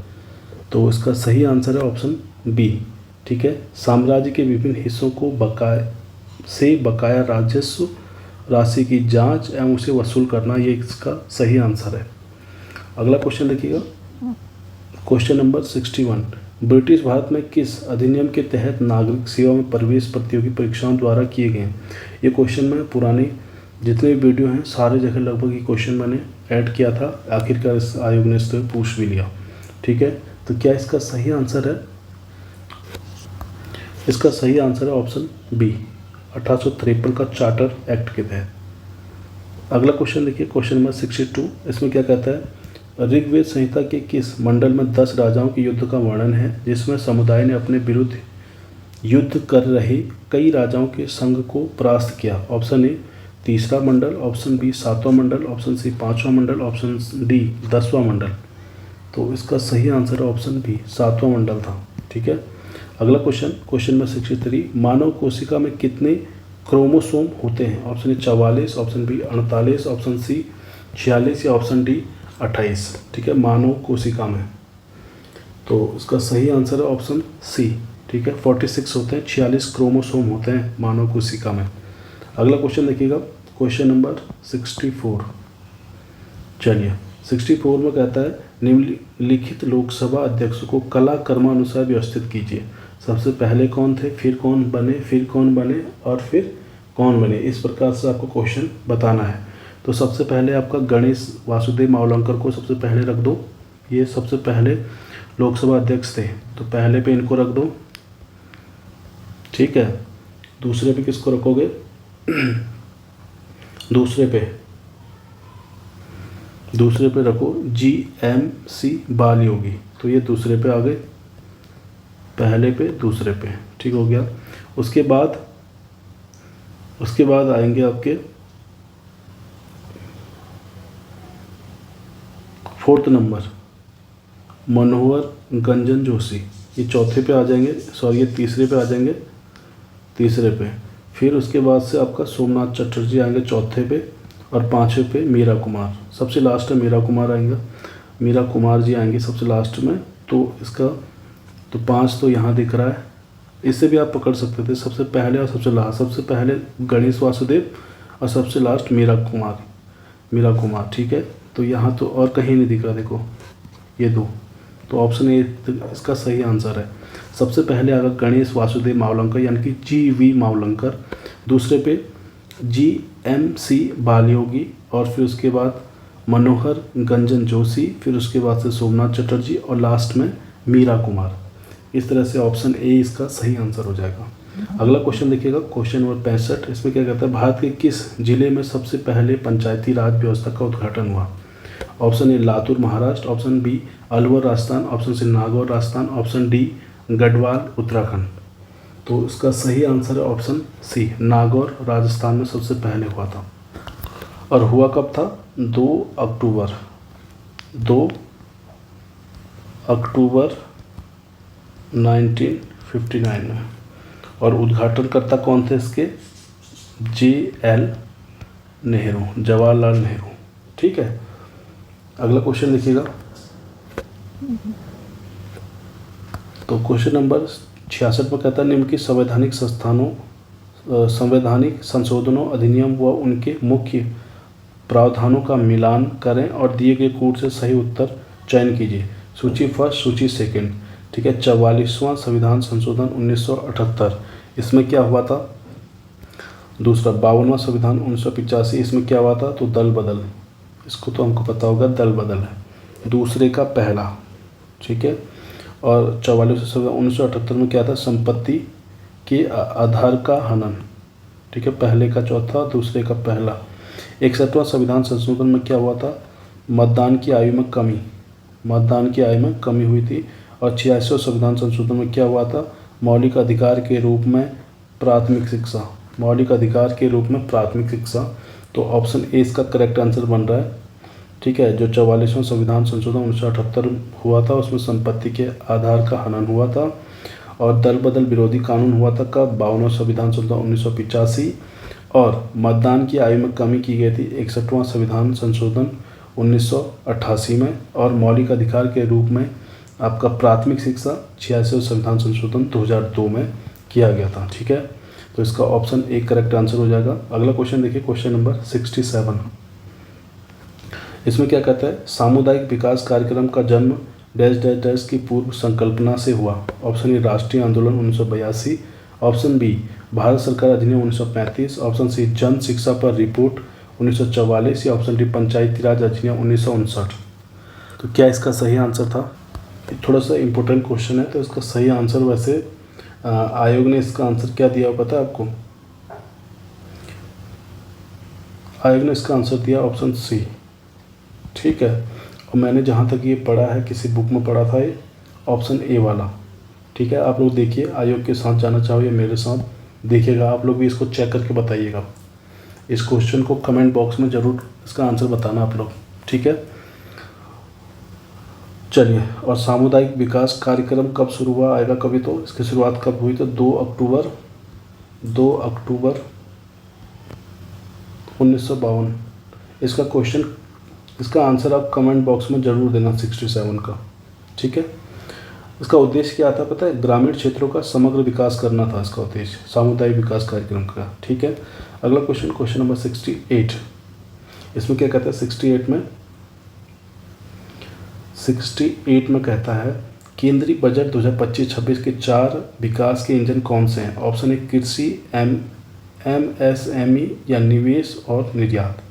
तो इसका सही आंसर है ऑप्शन बी। ठीक है, साम्राज्य के विभिन्न हिस्सों को बकाया राजस्व राशि की जांच एवं उसे वसूल करना, ये इसका सही आंसर है। अगला क्वेश्चन देखिएगा, क्वेश्चन नंबर 61, ब्रिटिश भारत में किस अधिनियम के तहत नागरिक सेवा में प्रवेश प्रतियोगी परीक्षाओं द्वारा किए गए हैं। ये क्वेश्चन मैं पुराने जितने भी वीडियो हैं सारे जगह लगभग ये क्वेश्चन मैंने ऐड किया था, आखिरकार इस आयोग ने इसको पूछ भी लिया। ठीक है, तो क्या इसका सही आंसर है, इसका सही आंसर है ऑप्शन बी 1853 का चार्टर एक्ट के तहत। अगला क्वेश्चन देखिए, क्वेश्चन नंबर 62, इसमें क्या कहता है, ऋग्वेद संहिता के किस मंडल में 10 राजाओं के युद्ध का वर्णन है जिसमें समुदाय ने अपने विरुद्ध युद्ध कर रहे कई राजाओं के संघ को परास्त किया। ऑप्शन ए 3रा मंडल, ऑप्शन बी 7वां मंडल, ऑप्शन सी 5वां मंडल, ऑप्शन डी 10वां मंडल। तो इसका सही आंसर है ऑप्शन बी 7वां मंडल था। ठीक है, अगला क्वेश्चन, क्वेश्चन नंबर 63, मानव कोशिका में कितने क्रोमोसोम होते हैं। Option A 44, option B 48, option C 46 या ऑप्शन डी 28। ठीक है, मानव कोशिका में, तो इसका सही आंसर है ऑप्शन सी। ठीक है, 46 होते हैं, 46 क्रोमोसोम होते हैं मानव कोशिका में। अगला क्वेश्चन देखिएगा, क्वेश्चन नंबर 64। चलिए 64 में कहता है, निम्नलिखित लोकसभा अध्यक्षों को कला कर्मानुसार व्यवस्थित कीजिए। सबसे पहले कौन थे, फिर कौन बने, फिर कौन बने और फिर कौन बने, इस प्रकार से आपको क्वेश्चन बताना है। तो सबसे पहले आपका गणेश वासुदेव मावलंकर को सबसे पहले रख दो, ये सबसे पहले लोकसभा अध्यक्ष थे, तो पहले पे इनको रख दो। ठीक है, दूसरे पे किसको रखोगे, दूसरे पे दूसरे पे रखो GMC बाल योगी, तो ये दूसरे पे आ गए, पहले पे दूसरे पे, ठीक हो गया। उसके बाद आएंगे आपके 4th नंबर मनोहर गंजन जोशी, ये चौथे पे आ जाएंगे, सॉरी ये तीसरे पे आ जाएंगे, तीसरे पे। फिर उसके बाद से आपका सोमनाथ चटर्जी आएंगे चौथे पे, और 5वें पे मीरा कुमार, सबसे लास्ट में मीरा कुमार आएंगे, मीरा कुमार जी आएंगे सबसे लास्ट में। तो इसका तो 5 तो यहाँ दिख रहा है, इससे भी आप पकड़ सकते थे, सबसे पहले और सबसे लास्ट, सबसे पहले गणेश वासुदेव और सबसे लास्ट मीरा कुमार, ठीक है। तो यहाँ तो और कहीं नहीं दिख रहा, देखो ये दो, तो ऑप्शन ए इसका सही आंसर है। सबसे पहले आएगा गणेश वासुदेव मावलंकर यानी कि GV मावलंकर, दूसरे पे GMC बालयोगी, और फिर उसके बाद मनोहर गंजन जोशी, फिर उसके बाद से सोमनाथ चटर्जी, और लास्ट में मीरा कुमार। इस तरह से ऑप्शन ए इसका सही आंसर हो जाएगा। अगला क्वेश्चन देखिएगा, क्वेश्चन नंबर 65। इसमें क्या कहता है, भारत के किस जिले में सबसे पहले पंचायती राज व्यवस्था का उद्घाटन हुआ? Option A Latur Maharashtra, option B Alwar Rajasthan, option C Nagaur Rajasthan, option D Garhwal Uttarakhand. तो इसका सही आंसर है ऑप्शन सी, नागौर राजस्थान में सबसे पहले हुआ था। और हुआ कब था? 2 अक्टूबर 1959 में। और उद्घाटनकर्ता कौन थे इसके? JL नेहरू, जवाहरलाल नेहरू, ठीक है। अगला क्वेश्चन देखिएगा, तो क्वेश्चन नंबर 66 में कहता है निम्न की संवैधानिक संशोधनों अधिनियम व उनके मुख्य प्रावधानों का मिलान करें और दिए गए कूट से सही उत्तर चयन कीजिए। सूची फर्स्ट, सूची सेकंड, ठीक है। 44वां संविधान संशोधन 1978, इसमें क्या हुआ था? दूसरा 52वां संविधान 1985, इसमें क्या हुआ था? तो दल बदल, इसको तो हमको पता होगा, दल बदल है दूसरे का पहला, ठीक है। और 44वां संविधान 1978 में क्या था? संपत्ति के आधार का हनन, ठीक है, पहले का चौथा, दूसरे का पहला। 61वां संविधान संशोधन में क्या हुआ था? मतदान की आयु में कमी हुई थी। और 86वां संविधान संशोधन में क्या हुआ था? मौलिक अधिकार के रूप में प्राथमिक शिक्षा, तो ऑप्शन ए इसका करेक्ट आंसर बन रहा है, ठीक है। जो 44वां संविधान संशोधन 1978 हुआ था उसमें संपत्ति के आधार का हनन हुआ था। और दल बदल विरोधी कानून हुआ था कब? 52वां संविधान संशोधन 1985। और मतदान की आयु में कमी की गई थी 61वां संविधान संशोधन 1988 में। और मौलिक अधिकार के रूप में आपका प्राथमिक शिक्षा 86वां संविधान संशोधन 2002 में किया गया था, ठीक है। तो इसका ऑप्शन ए करेक्ट आंसर हो जाएगा। अगला क्वेश्चन देखिए, क्वेश्चन नंबर 67। इसमें क्या कहता है? सामुदायिक विकास कार्यक्रम का जन्म डैश डैश डैश की पूर्व संकल्पना से हुआ। ऑप्शन ए राष्ट्रीय आंदोलन 1982, ऑप्शन बी भारत सरकार अधिनियम 1935, ऑप्शन सी जन शिक्षा पर रिपोर्ट 1944, या ऑप्शन डी पंचायती राज अधिनियम 1959। तो क्या इसका सही आंसर था? थोड़ा सा इम्पोर्टेंट क्वेश्चन है, तो इसका सही आंसर वैसे आयोग ने इसका आंसर क्या दिया पता है आपको? आयोग ने इसका आंसर दिया ऑप्शन सी, ठीक है। और मैंने जहाँ तक ये पढ़ा है, किसी बुक में पढ़ा था, ये ऑप्शन ए वाला, ठीक है। आप लोग देखिए, आयोग के साथ जाना चाहो या मेरे साथ देखिएगा, आप लोग भी इसको चेक करके बताइएगा। इस क्वेश्चन को कमेंट बॉक्स में ज़रूर इसका आंसर बताना आप लोग, ठीक है। चलिए, और सामुदायिक विकास कार्यक्रम कब शुरू हुआ आएगा कभी? तो इसकी शुरुआत कब हुई? तो 2 अक्टूबर 1952। इसका क्वेश्चन, इसका आंसर आप कमेंट बॉक्स में ज़रूर देना 67 का, ठीक है। इसका उद्देश्य क्या था पता है? ग्रामीण क्षेत्रों का समग्र विकास करना था इसका उद्देश्य, सामुदायिक विकास कार्यक्रम का, ठीक है। अगला क्वेश्चन, क्वेश्चन नंबर 68। इसमें क्या कहता है? 68 में कहता है केंद्रीय बजट 2025-26 के 4 विकास के इंजन कौन से हैं? ऑप्शन ए कृषि, MSME या निवेश और निर्यात।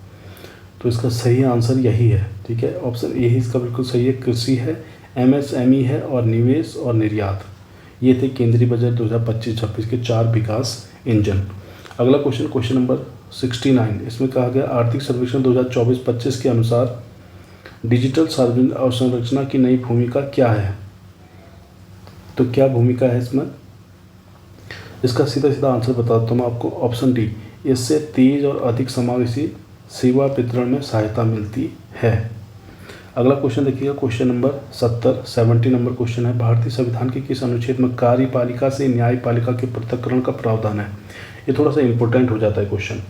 तो इसका सही आंसर यही है, ठीक है। ऑप्शन ए ही इसका बिल्कुल सही है, कृषि है, MSME है और निवेश और निर्यात। ये थे केंद्रीय बजट 2025-26 के 4 विकास इंजन। अगला क्वेश्चन, क्वेश्चन नंबर 69। इसमें कहा गया आर्थिक सर्वेक्षण 2024-25 के अनुसार डिजिटल सार्वजनिक अवसंरचना की नई भूमिका क्या है? तो क्या भूमिका है इसमें? इसका सीधा सीधा आंसर बताता हूँ मैं आपको। ऑप्शन डी, इससे तेज और अधिक समावेशी सेवा वितरण में सहायता मिलती है। अगला क्वेश्चन देखिएगा, क्वेश्चन नंबर 70 नंबर क्वेश्चन है, भारतीय संविधान के किस अनुच्छेद में कार्यपालिका से न्यायपालिका के पृथक्करण का प्रावधान है? ये थोड़ा सा इंपॉर्टेंट हो जाता है क्वेश्चन,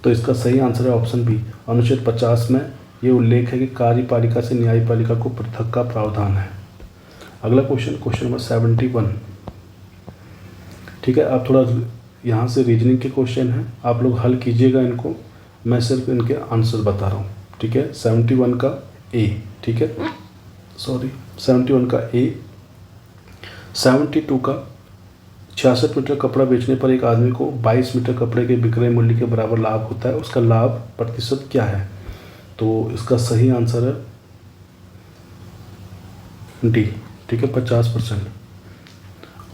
तो इसका सही आंसर है ऑप्शन बी, अनुच्छेद 50 में ये उल्लेख है कि कार्यपालिका से न्यायपालिका को पृथक का प्रावधान है। अगला क्वेश्चन, क्वेश्चन नंबर 71, ठीक है। आप थोड़ा यहाँ से रीजनिंग के क्वेश्चन हैं, आप लोग हल कीजिएगा इनको, मैं सिर्फ इनके आंसर बता रहा हूँ, ठीक है। 71 का ए, ठीक है, सॉरी 71 का ए। 72 का 66 मीटर कपड़ा बेचने पर एक आदमी को 22 मीटर कपड़े के विक्रय मूल्य के बराबर लाभ होता है, उसका लाभ प्रतिशत क्या है? तो इसका सही आंसर है डी, ठीक है, 50%।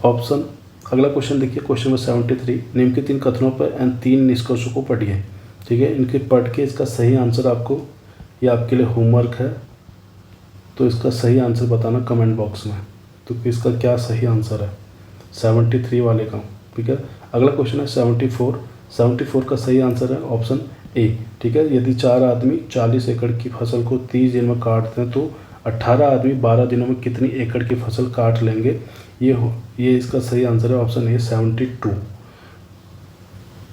ऑप्शन, अगला क्वेश्चन देखिए, क्वेश्चन नंबर 73, निम्नलिखित 3 कथनों पर इन 3 निष्कर्षों को पढ़िए, ठीक है। इनके पढ़ के इसका सही आंसर आपको, ये आपके लिए होमवर्क है, तो इसका सही आंसर बताना कमेंट बॉक्स में, तो इसका क्या सही आंसर है 73 वाले का, ठीक है। अगला क्वेश्चन है 74 का सही आंसर है ऑप्शन ए, ठीक है। यदि 4 आदमी 40 एकड़ की फसल को 30 दिन में काटते हैं तो 18 आदमी 12 दिनों में कितनी एकड़ की फसल काट लेंगे? ये इसका सही आंसर है ऑप्शन ए 72,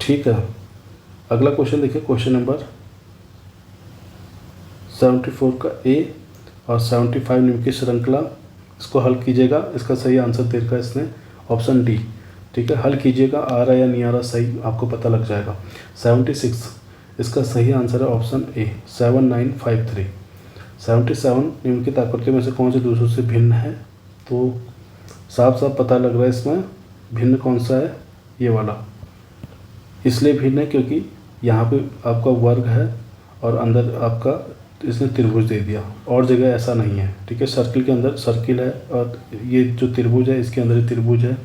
ठीक है। अगला क्वेश्चन देखिए, क्वेश्चन नंबर 74 का ए और 75 निम्नलिखित श्रृंखला, इसको हल कीजिएगा, इसका सही आंसर दे रखा है इसने ऑप्शन डी, ठीक है। हल कीजिएगा, आ रहा या नहीं आ रहा सही आपको पता लग जाएगा। 76, इसका सही आंसर है ऑप्शन ए 7953। 77 निम्नलिखित आकृतियों में से कौन से दूसरों से भिन्न है? तो साफ साफ पता लग रहा है इसमें भिन्न कौन सा है, ये वाला। इसलिए भिन्न है क्योंकि यहाँ पे आपका वर्ग है और अंदर आपका इसने त्रिभुज दे दिया, और जगह ऐसा नहीं है, ठीक है। सर्किल के अंदर सर्किल है और ये जो त्रिभुज है इसके अंदर ही त्रिभुज है,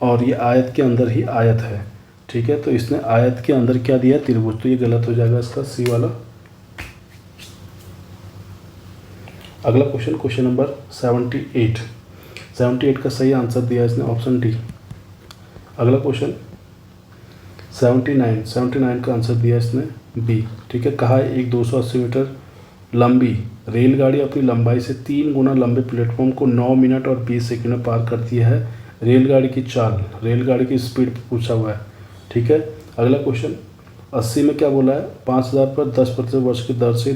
और ये आयत के अंदर ही आयत है, ठीक है। तो इसने आयत के अंदर क्या दिया? त्रिभुज, तो ये गलत हो जाएगा इसका सी वाला। अगला क्वेश्चन, क्वेश्चन नंबर 78 का सही आंसर दिया इसने ऑप्शन डी। अगला क्वेश्चन 79 का आंसर दिया इसने बी, ठीक है। कहा है एक 280 मीटर लंबी रेलगाड़ी अपनी लंबाई से 3 गुना लंबे प्लेटफॉर्म को 9 मिनट और 20 सेकंड में पार करती है। रेलगाड़ी की चाल, रेलगाड़ी की स्पीड पूछा हुआ है, ठीक है। अगला क्वेश्चन 80 में क्या बोला है? 5000 पर 10% वर्ष की दर से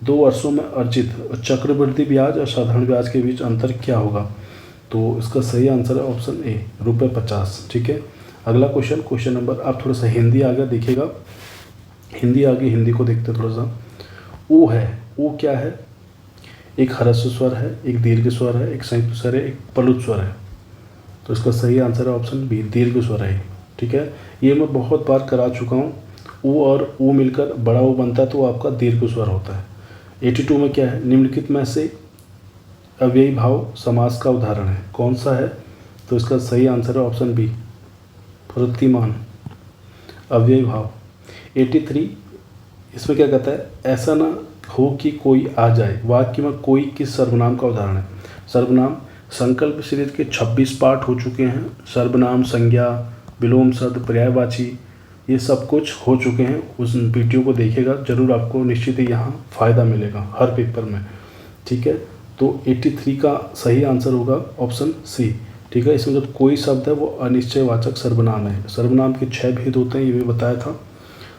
2 वर्षों में अर्जित चक्रवृद्धि ब्याज और साधारण ब्याज के बीच अंतर क्या होगा? तो इसका सही आंसर है ऑप्शन ए ₹50, ठीक है। अगला क्वेश्चन, क्वेश्चन नंबर, आप थोड़ा सा हिंदी आ गया देखिएगा, हिंदी आ गई, हिंदी को देखते थोड़ा सा। ऊ है, ऊ क्या है? एक ह्रस्व स्वर है, एक दीर्घ स्वर है, एक संयुक्त स्वर है, एक प्लुत स्वर है। तो इसका सही आंसर है ऑप्शन बी, दीर्घ स्वर है, ठीक है। ये मैं बहुत बार करा चुका हूँ। ऊ और ऊ मिलकर बड़ा ऊ बनता है तो वो आपका दीर्घ स्वर होता है। 82 में क्या है? निम्नलिखित में से अव्ययी भाव समास का उदाहरण है, कौन सा है? तो इसका सही आंसर है ऑप्शन बी, प्रतिमान, अव्ययी भाव। 83, इसमें क्या कहता है? ऐसा ना हो कि कोई आ जाए, वाक्य में कोई किस सर्वनाम का उदाहरण है? सर्वनाम, संकल्प सीरीज के 26 पार्ट हो चुके हैं। सर्वनाम, संज्ञा, विलोम शब्द, पर्यायवाची, ये सब कुछ हो चुके हैं। उस वीडियो को देखिएगा जरूर, आपको निश्चित ही यहाँ फ़ायदा मिलेगा हर पेपर में, ठीक है। तो 83 का सही आंसर होगा ऑप्शन सी, ठीक है। इसमें जो कोई शब्द है वो अनिश्चयवाचक सर्वनाम है। सर्वनाम के 6 भेद होते हैं, ये भी बताया था।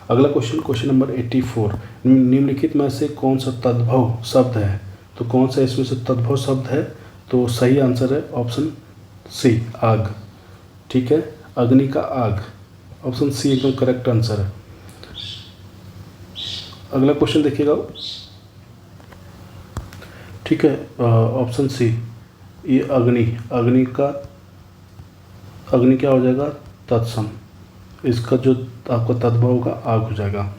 अगला क्वेश्चन, क्वेश्चन नंबर 84, निम्नलिखित में से कौन सा तद्भव शब्द है? तो कौन सा इसमें से तद्भव शब्द है? तो सही आंसर है ऑप्शन सी, आग, ठीक है। अग्नि का आग, ऑप्शन सी एकदम करेक्ट आंसर है। अगला क्वेश्चन देखिएगा, ठीक है, ऑप्शन सी, ये अग्नि, अग्नि क्या हो जाएगा? तत्सम, इसका जो आपका तद्भव होगा आग हो जाएगा।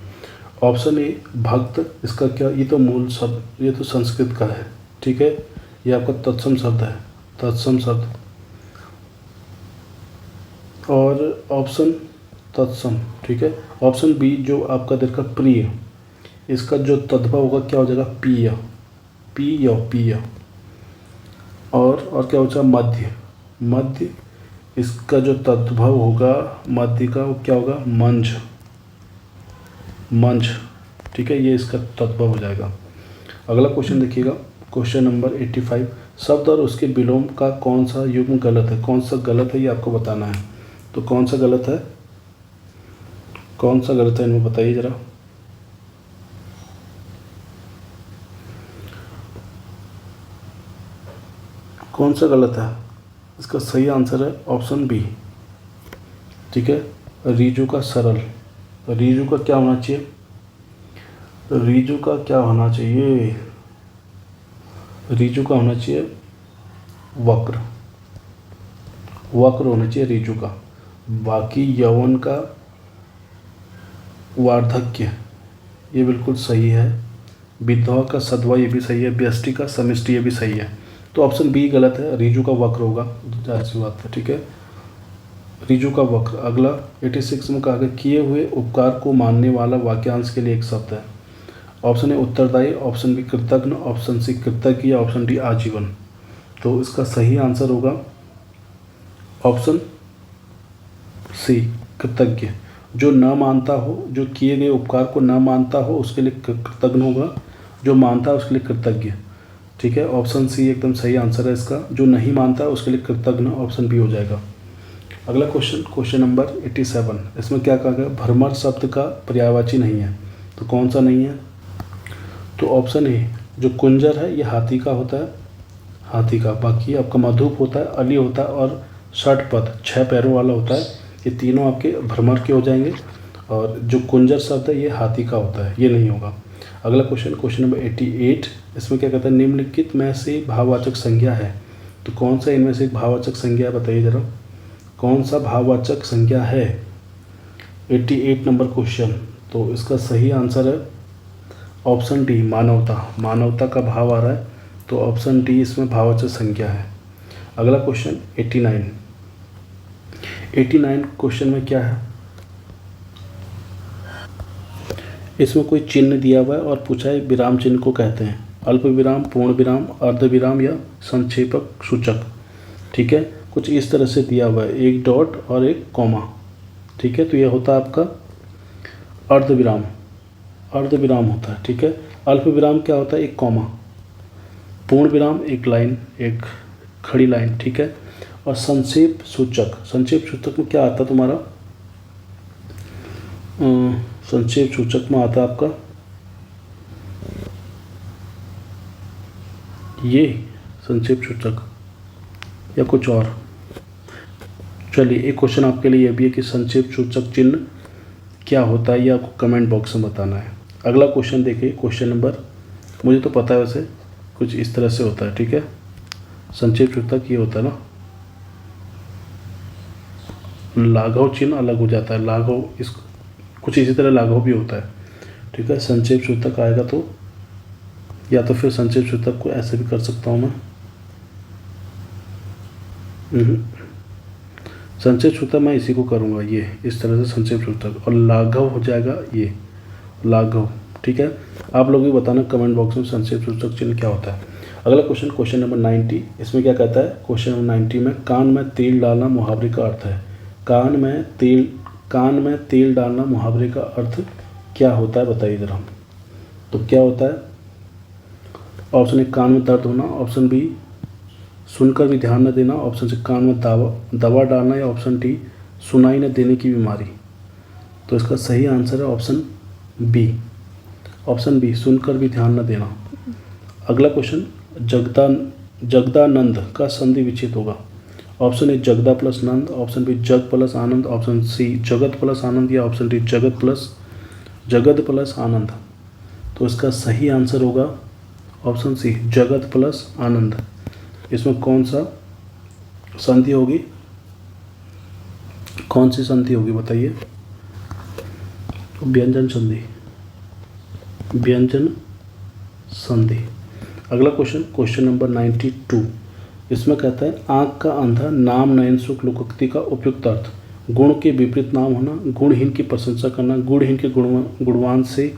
ऑप्शन ए भक्त, इसका क्या? ये तो मूल शब्द, ये तो संस्कृत का है, ठीक है। ये आपका तत्सम शब्द है, तत्सम शब्द। और ऑप्शन तत्सम, ठीक है। ऑप्शन बी जो आपका देखा प्रिय, इसका जो तद्भव होगा क्या हो जाएगा, पीय, पीय। और क्या हो जाएगा, मध्य, मध्य। इसका जो तद्भव होगा मध्य का वो क्या होगा, मंझ, मंझ। ठीक है, ये इसका तद्भव हो जाएगा। अगला क्वेश्चन देखिएगा, क्वेश्चन नंबर 85। शब्द और उसके विलोम का कौन सा युग्म गलत है, कौन सा गलत है ये आपको बताना है। तो कौन सा गलत है, कौन सा गलत है इनमें बताइए ज़रा। कौन सा गलत है, इसका सही आंसर है ऑप्शन बी। ठीक है, रीजू का सरल, रीजू का क्या होना चाहिए, रीजू का क्या होना चाहिए, रीजू का होना चाहिए वक्र, वक्र होना चाहिए रीजू का। बाकी यौवन का वार्धक्य ये बिल्कुल सही है, विधवा का सद्वा ये भी सही है, व्यष्टि का समष्टि ये भी सही है। तो ऑप्शन बी गलत है, रीजू का वक्र होगा, जाहिर सी बात है। ठीक है, रीजू का वक्र। अगला 86 में कहा गया किए हुए उपकार को मानने वाला वाक्यांश के लिए एक शब्द है। ऑप्शन ए उत्तरदायी, ऑप्शन बी कृतज्ञ, ऑप्शन सी कृतज्ञ या ऑप्शन डी आजीवन। तो इसका सही आंसर होगा ऑप्शन सी कृतज्ञ। जो न मानता हो, जो किए गए उपकार को न मानता हो उसके लिए कृतज्ञ होगा, जो मानता है उसके लिए कृतज्ञ। ठीक है, ऑप्शन सी एकदम सही आंसर है इसका। जो नहीं मानता है उसके लिए कृतज्ञ, ऑप्शन बी हो जाएगा। अगला क्वेश्चन, क्वेश्चन नंबर 87। इसमें क्या कहा गया, भ्रमर शब्द का पर्यायवाची नहीं है। तो कौन सा नहीं है, तो ऑप्शन ए जो कुंजर है ये हाथी का होता है, हाथी का। बाकी आपका मधुप होता है, अली होता है और षटपद 6 पैरों वाला होता है। ये तीनों आपके भ्रमर के हो जाएंगे। और जो कुंजर शब्द है ये हाथी का होता है, ये नहीं होगा। अगला क्वेश्चन, क्वेश्चन नंबर 88। इसमें क्या कहता है, निम्नलिखित में से भाववाचक संज्ञा है। तो कौन सा इनमें से एक भाववाचक संज्ञा है बताइए ज़रा, कौन सा भाववाचक संज्ञा है। 88 नंबर क्वेश्चन। तो इसका सही आंसर है ऑप्शन डी मानवता, मानवता का भाव आ रहा है तो ऑप्शन डी इसमें भाववाचक संज्ञा है। अगला क्वेश्चन 89। 89 क्वेश्चन में क्या है, इसमें कोई चिन्ह दिया हुआ है और पूछा है विराम चिन्ह को कहते हैं अल्प विराम, पूर्ण विराम, अर्ध विराम या संक्षेपक सूचक। ठीक है, कुछ इस तरह से दिया हुआ है, एक डॉट और एक कॉमा। ठीक है, तो यह होता है आपका अर्ध विराम, अर्ध विराम होता है। ठीक है, अल्प विराम क्या होता है, एक कॉमा। पूर्ण विराम एक लाइन, एक खड़ी लाइन। ठीक है, और संक्षेप सूचक, संक्षेप सूचक में क्या आता है तुम्हारा, संक्षेप सूचक में आता है आपका ये संक्षेप सूचक या कुछ और। चलिए एक क्वेश्चन आपके लिए यह भी है कि संक्षेप सूचक चिन्ह क्या होता है, ये आपको कमेंट बॉक्स में बताना है। अगला क्वेश्चन देखिए, क्वेश्चन नंबर, मुझे तो पता है वैसे, कुछ इस तरह से होता है। ठीक है, संक्षेप सूचक ये होता है ना, लाघव चिन्ह अलग हो जाता है, लाघव इस कुछ इसी तरह लाघव भी होता है। ठीक है, संक्षेप सूचक आएगा तो, या तो फिर संक्षेप सूचक को ऐसे भी कर सकता हूँ मैं, संक्षेप सूचक मैं इसी को करूँगा, ये इस तरह से संक्षेप सूचक, और लाघव हो जाएगा ये लाघव। ठीक है, आप लोग भी बताना कमेंट बॉक्स में संक्षेप सूचक चिन्ह क्या होता है। अगला क्वेश्चन, क्वेश्चन नंबर 90। इसमें क्या कहता है, क्वेश्चन नंबर 90 में कान में तेल डालना मुहावरे का अर्थ है। कान में तेल डालना मुहावरे का अर्थ क्या होता है बताइए ज़रा। तो क्या होता है, ऑप्शन ए कान में दर्द होना, ऑप्शन बी सुनकर भी ध्यान न देना, ऑप्शन सी कान में दवा डालना, या ऑप्शन डी सुनाई न देने की बीमारी। तो इसका सही आंसर है ऑप्शन बी, ऑप्शन बी सुनकर भी ध्यान न देना। अगला क्वेश्चन, जगदानंद का संधि विच्छेद होगा। ऑप्शन ए जगदा प्लस नंद, ऑप्शन बी जग प्लस आनंद, ऑप्शन सी जगत प्लस आनंद, या ऑप्शन डी जगत प्लस आनंद। तो इसका सही आंसर होगा ऑप्शन सी जगत प्लस आनंद। इसमें कौन सा संधि होगी, कौन सी संधि होगी बताइए। व्यंजन संधि, व्यंजन संधि। अगला क्वेश्चन, क्वेश्चन नंबर 92। इसमें कहता है आँख का अंधा नाम नयन सुख लोकोक्ति का उपयुक्त अर्थ, गुण के विपरीत नाम होना, गुणहीन की प्रशंसा करना, गुणहीन के गुणवान से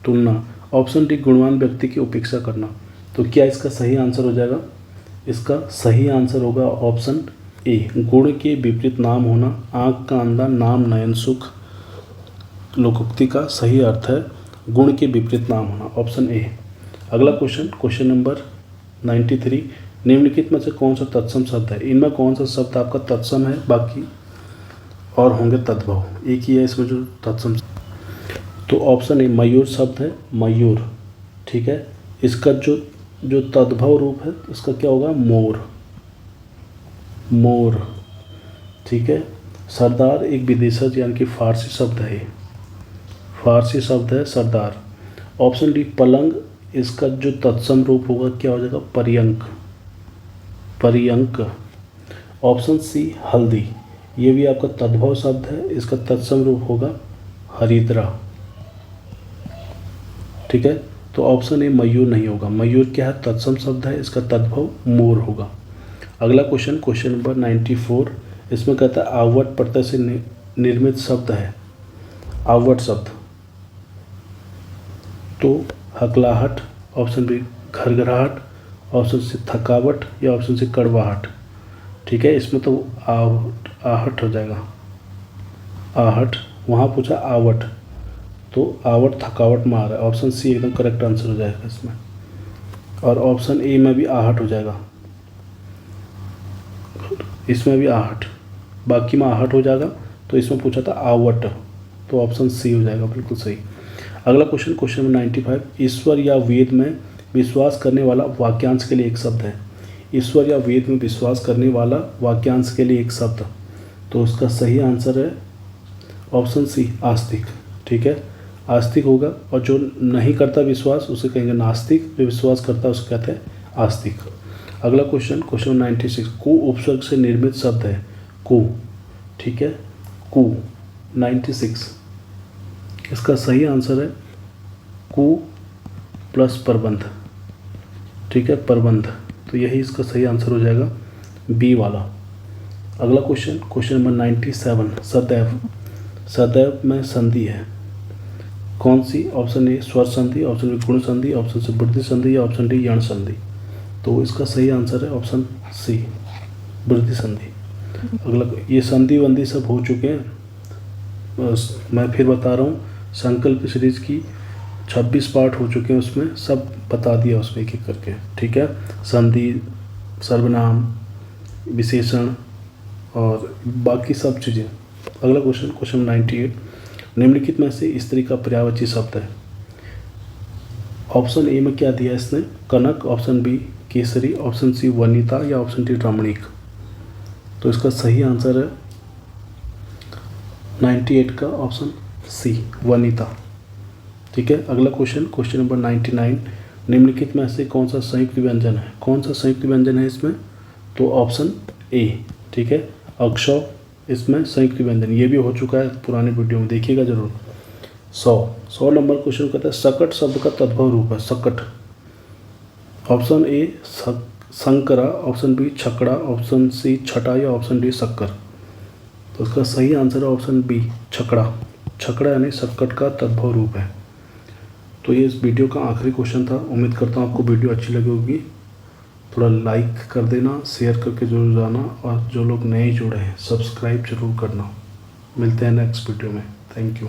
तुलना। ऑप्शन डी गुणवान व्यक्ति की उपेक्षा करना। तो क्या इसका सही आंसर हो जाएगा? इसका सही आंसर होगा ऑप्शन ए, गुण के विपरीत नाम होना। आँख का अंधा नाम नयन सुख, लोकोक्ति का सही अर्थ है गुण के विपरीत नाम होना, ऑप्शन ए। अगला क्वेश्चन, क्वेश्चन नंबर 93, निम्नलिखित में से कौन सा तत्सम शब्द है? इनमें कौन सा शब्द आपका तत्सम है, बाकी और होंगे तद्भव? एक ही है इसमें जो तत्सम। तो ऑप्शन ए मयूर शब्द है, मयूर, ठीक है। इसका जो तद्भव रूप है इसका क्या होगा? मोर, मोर, ठीक है। सरदार एक विदेशज यानी कि फारसी शब्द है, फारसी शब्द है सरदार। ऑप्शन डी पलंग, इसका जो तत्सम रूप होगा क्या हो जाएगा? पर्यंक, पर्यंक। ऑप्शन सी हल्दी, ये भी आपका तद्भव शब्द है, इसका तत्सम रूप होगा हरिद्रा, ठीक है। तो ऑप्शन ए मयूर नहीं होगा, मयूर क्या है? तत्सम शब्द है, इसका तद्भव मोर होगा। अगला क्वेश्चन, क्वेश्चन नंबर 94, इसमें कहता है आवट प्रत्यय से निर्मित शब्द है, आवट शब्द। तो हकलाहट, ऑप्शन बी घरघराहट, ऑप्शन सी थकावट या ऑप्शन सी कड़वाहट, ठीक है। इसमें तो आहट हो जाएगा, आहट। वहाँ पूछा आवट, तो आवट थकावट में आ रहा है, ऑप्शन सी एकदम करेक्ट आंसर हो जाएगा इसमें। और ऑप्शन ए में भी आहट हो जाएगा, इसमें भी आहट, बाकी में आहट हो जाएगा। तो इसमें पूछा था आवट, तो ऑप्शन सी हो जाएगा बिल्कुल सही। अगला क्वेश्चन, क्वेश्चन नंबर 95, ईश्वर या वेद में विश्वास करने वाला वाक्यांश के लिए एक शब्द है। ईश्वर या वेद में विश्वास करने वाला वाक्यांश के लिए एक शब्द, तो उसका सही आंसर है ऑप्शन सी आस्तिक, ठीक है। आस्तिक होगा, और जो नहीं करता विश्वास उसे कहेंगे नास्तिक, जो विश्वास करता है उसको कहते हैं आस्तिक। अगला क्वेश्चन, क्वेश्चन 96, कु उपसर्ग से निर्मित शब्द है, कु, ठीक है, कु 96, इसका सही आंसर है कु प्लस प्रबंध, ठीक है, प्रबंध। तो यही इसका सही आंसर हो जाएगा बी वाला। अगला क्वेश्चन, क्वेश्चन नंबर 97, सदैव, सदैव में संधि है कौन सी? ऑप्शन ए स्वर संधि, ऑप्शन बी गुण संधि, ऑप्शन सी वृद्धि संधि या ऑप्शन डी यण संधि। तो इसका सही आंसर है ऑप्शन सी वृद्धि संधि। अगला, ये संधि वंधि सब हो चुके हैं, मैं फिर बता रहा हूँ, संकल्प सीरीज की 26 पार्ट हो चुके हैं, उसमें सब बता दिया उसमें एक एक करके, ठीक है। संधि, सर्वनाम, विशेषण और बाकी सब चीज़ें। अगला क्वेश्चन, क्वेश्चन 98, निम्नलिखित में से स्त्री का पर्यायवाची शब्द है। ऑप्शन ए में क्या दिया है इसने? Kanak, option B Kesari, option C Vanita या ऑप्शन डी रमणीक। तो इसका सही आंसर है 98 का ऑप्शन सी वनिता, ठीक है। अगला क्वेश्चन, क्वेश्चन नंबर 99, निम्नलिखित में से कौन सा संयुक्त व्यंजन है? कौन सा संयुक्त व्यंजन है इसमें? तो ऑप्शन ए, ठीक है, अक्षौ इसमें संयुक्त व्यंजन, ये भी हो चुका है पुराने वीडियो में, देखिएगा जरूर। 100 नंबर क्वेश्चन कहता है सकट शब्द का तद्भव रूप है, सकट। ऑप्शन ए संकरा, ऑप्शन बी छकड़ा, ऑप्शन सी छटा या ऑप्शन डी शक्कर। तो इसका सही आंसर है ऑप्शन बी छकड़ा, छकड़ा यानी सकट का तद्भव रूप है। तो ये इस वीडियो का आखिरी क्वेश्चन था। उम्मीद करता हूँ आपको वीडियो अच्छी लगी होगी। थोड़ा लाइक कर देना, शेयर करके जरूर जाना, और जो लोग नए जुड़े हैं सब्सक्राइब जरूर करना। मिलते हैं नेक्स्ट वीडियो में। Thank you.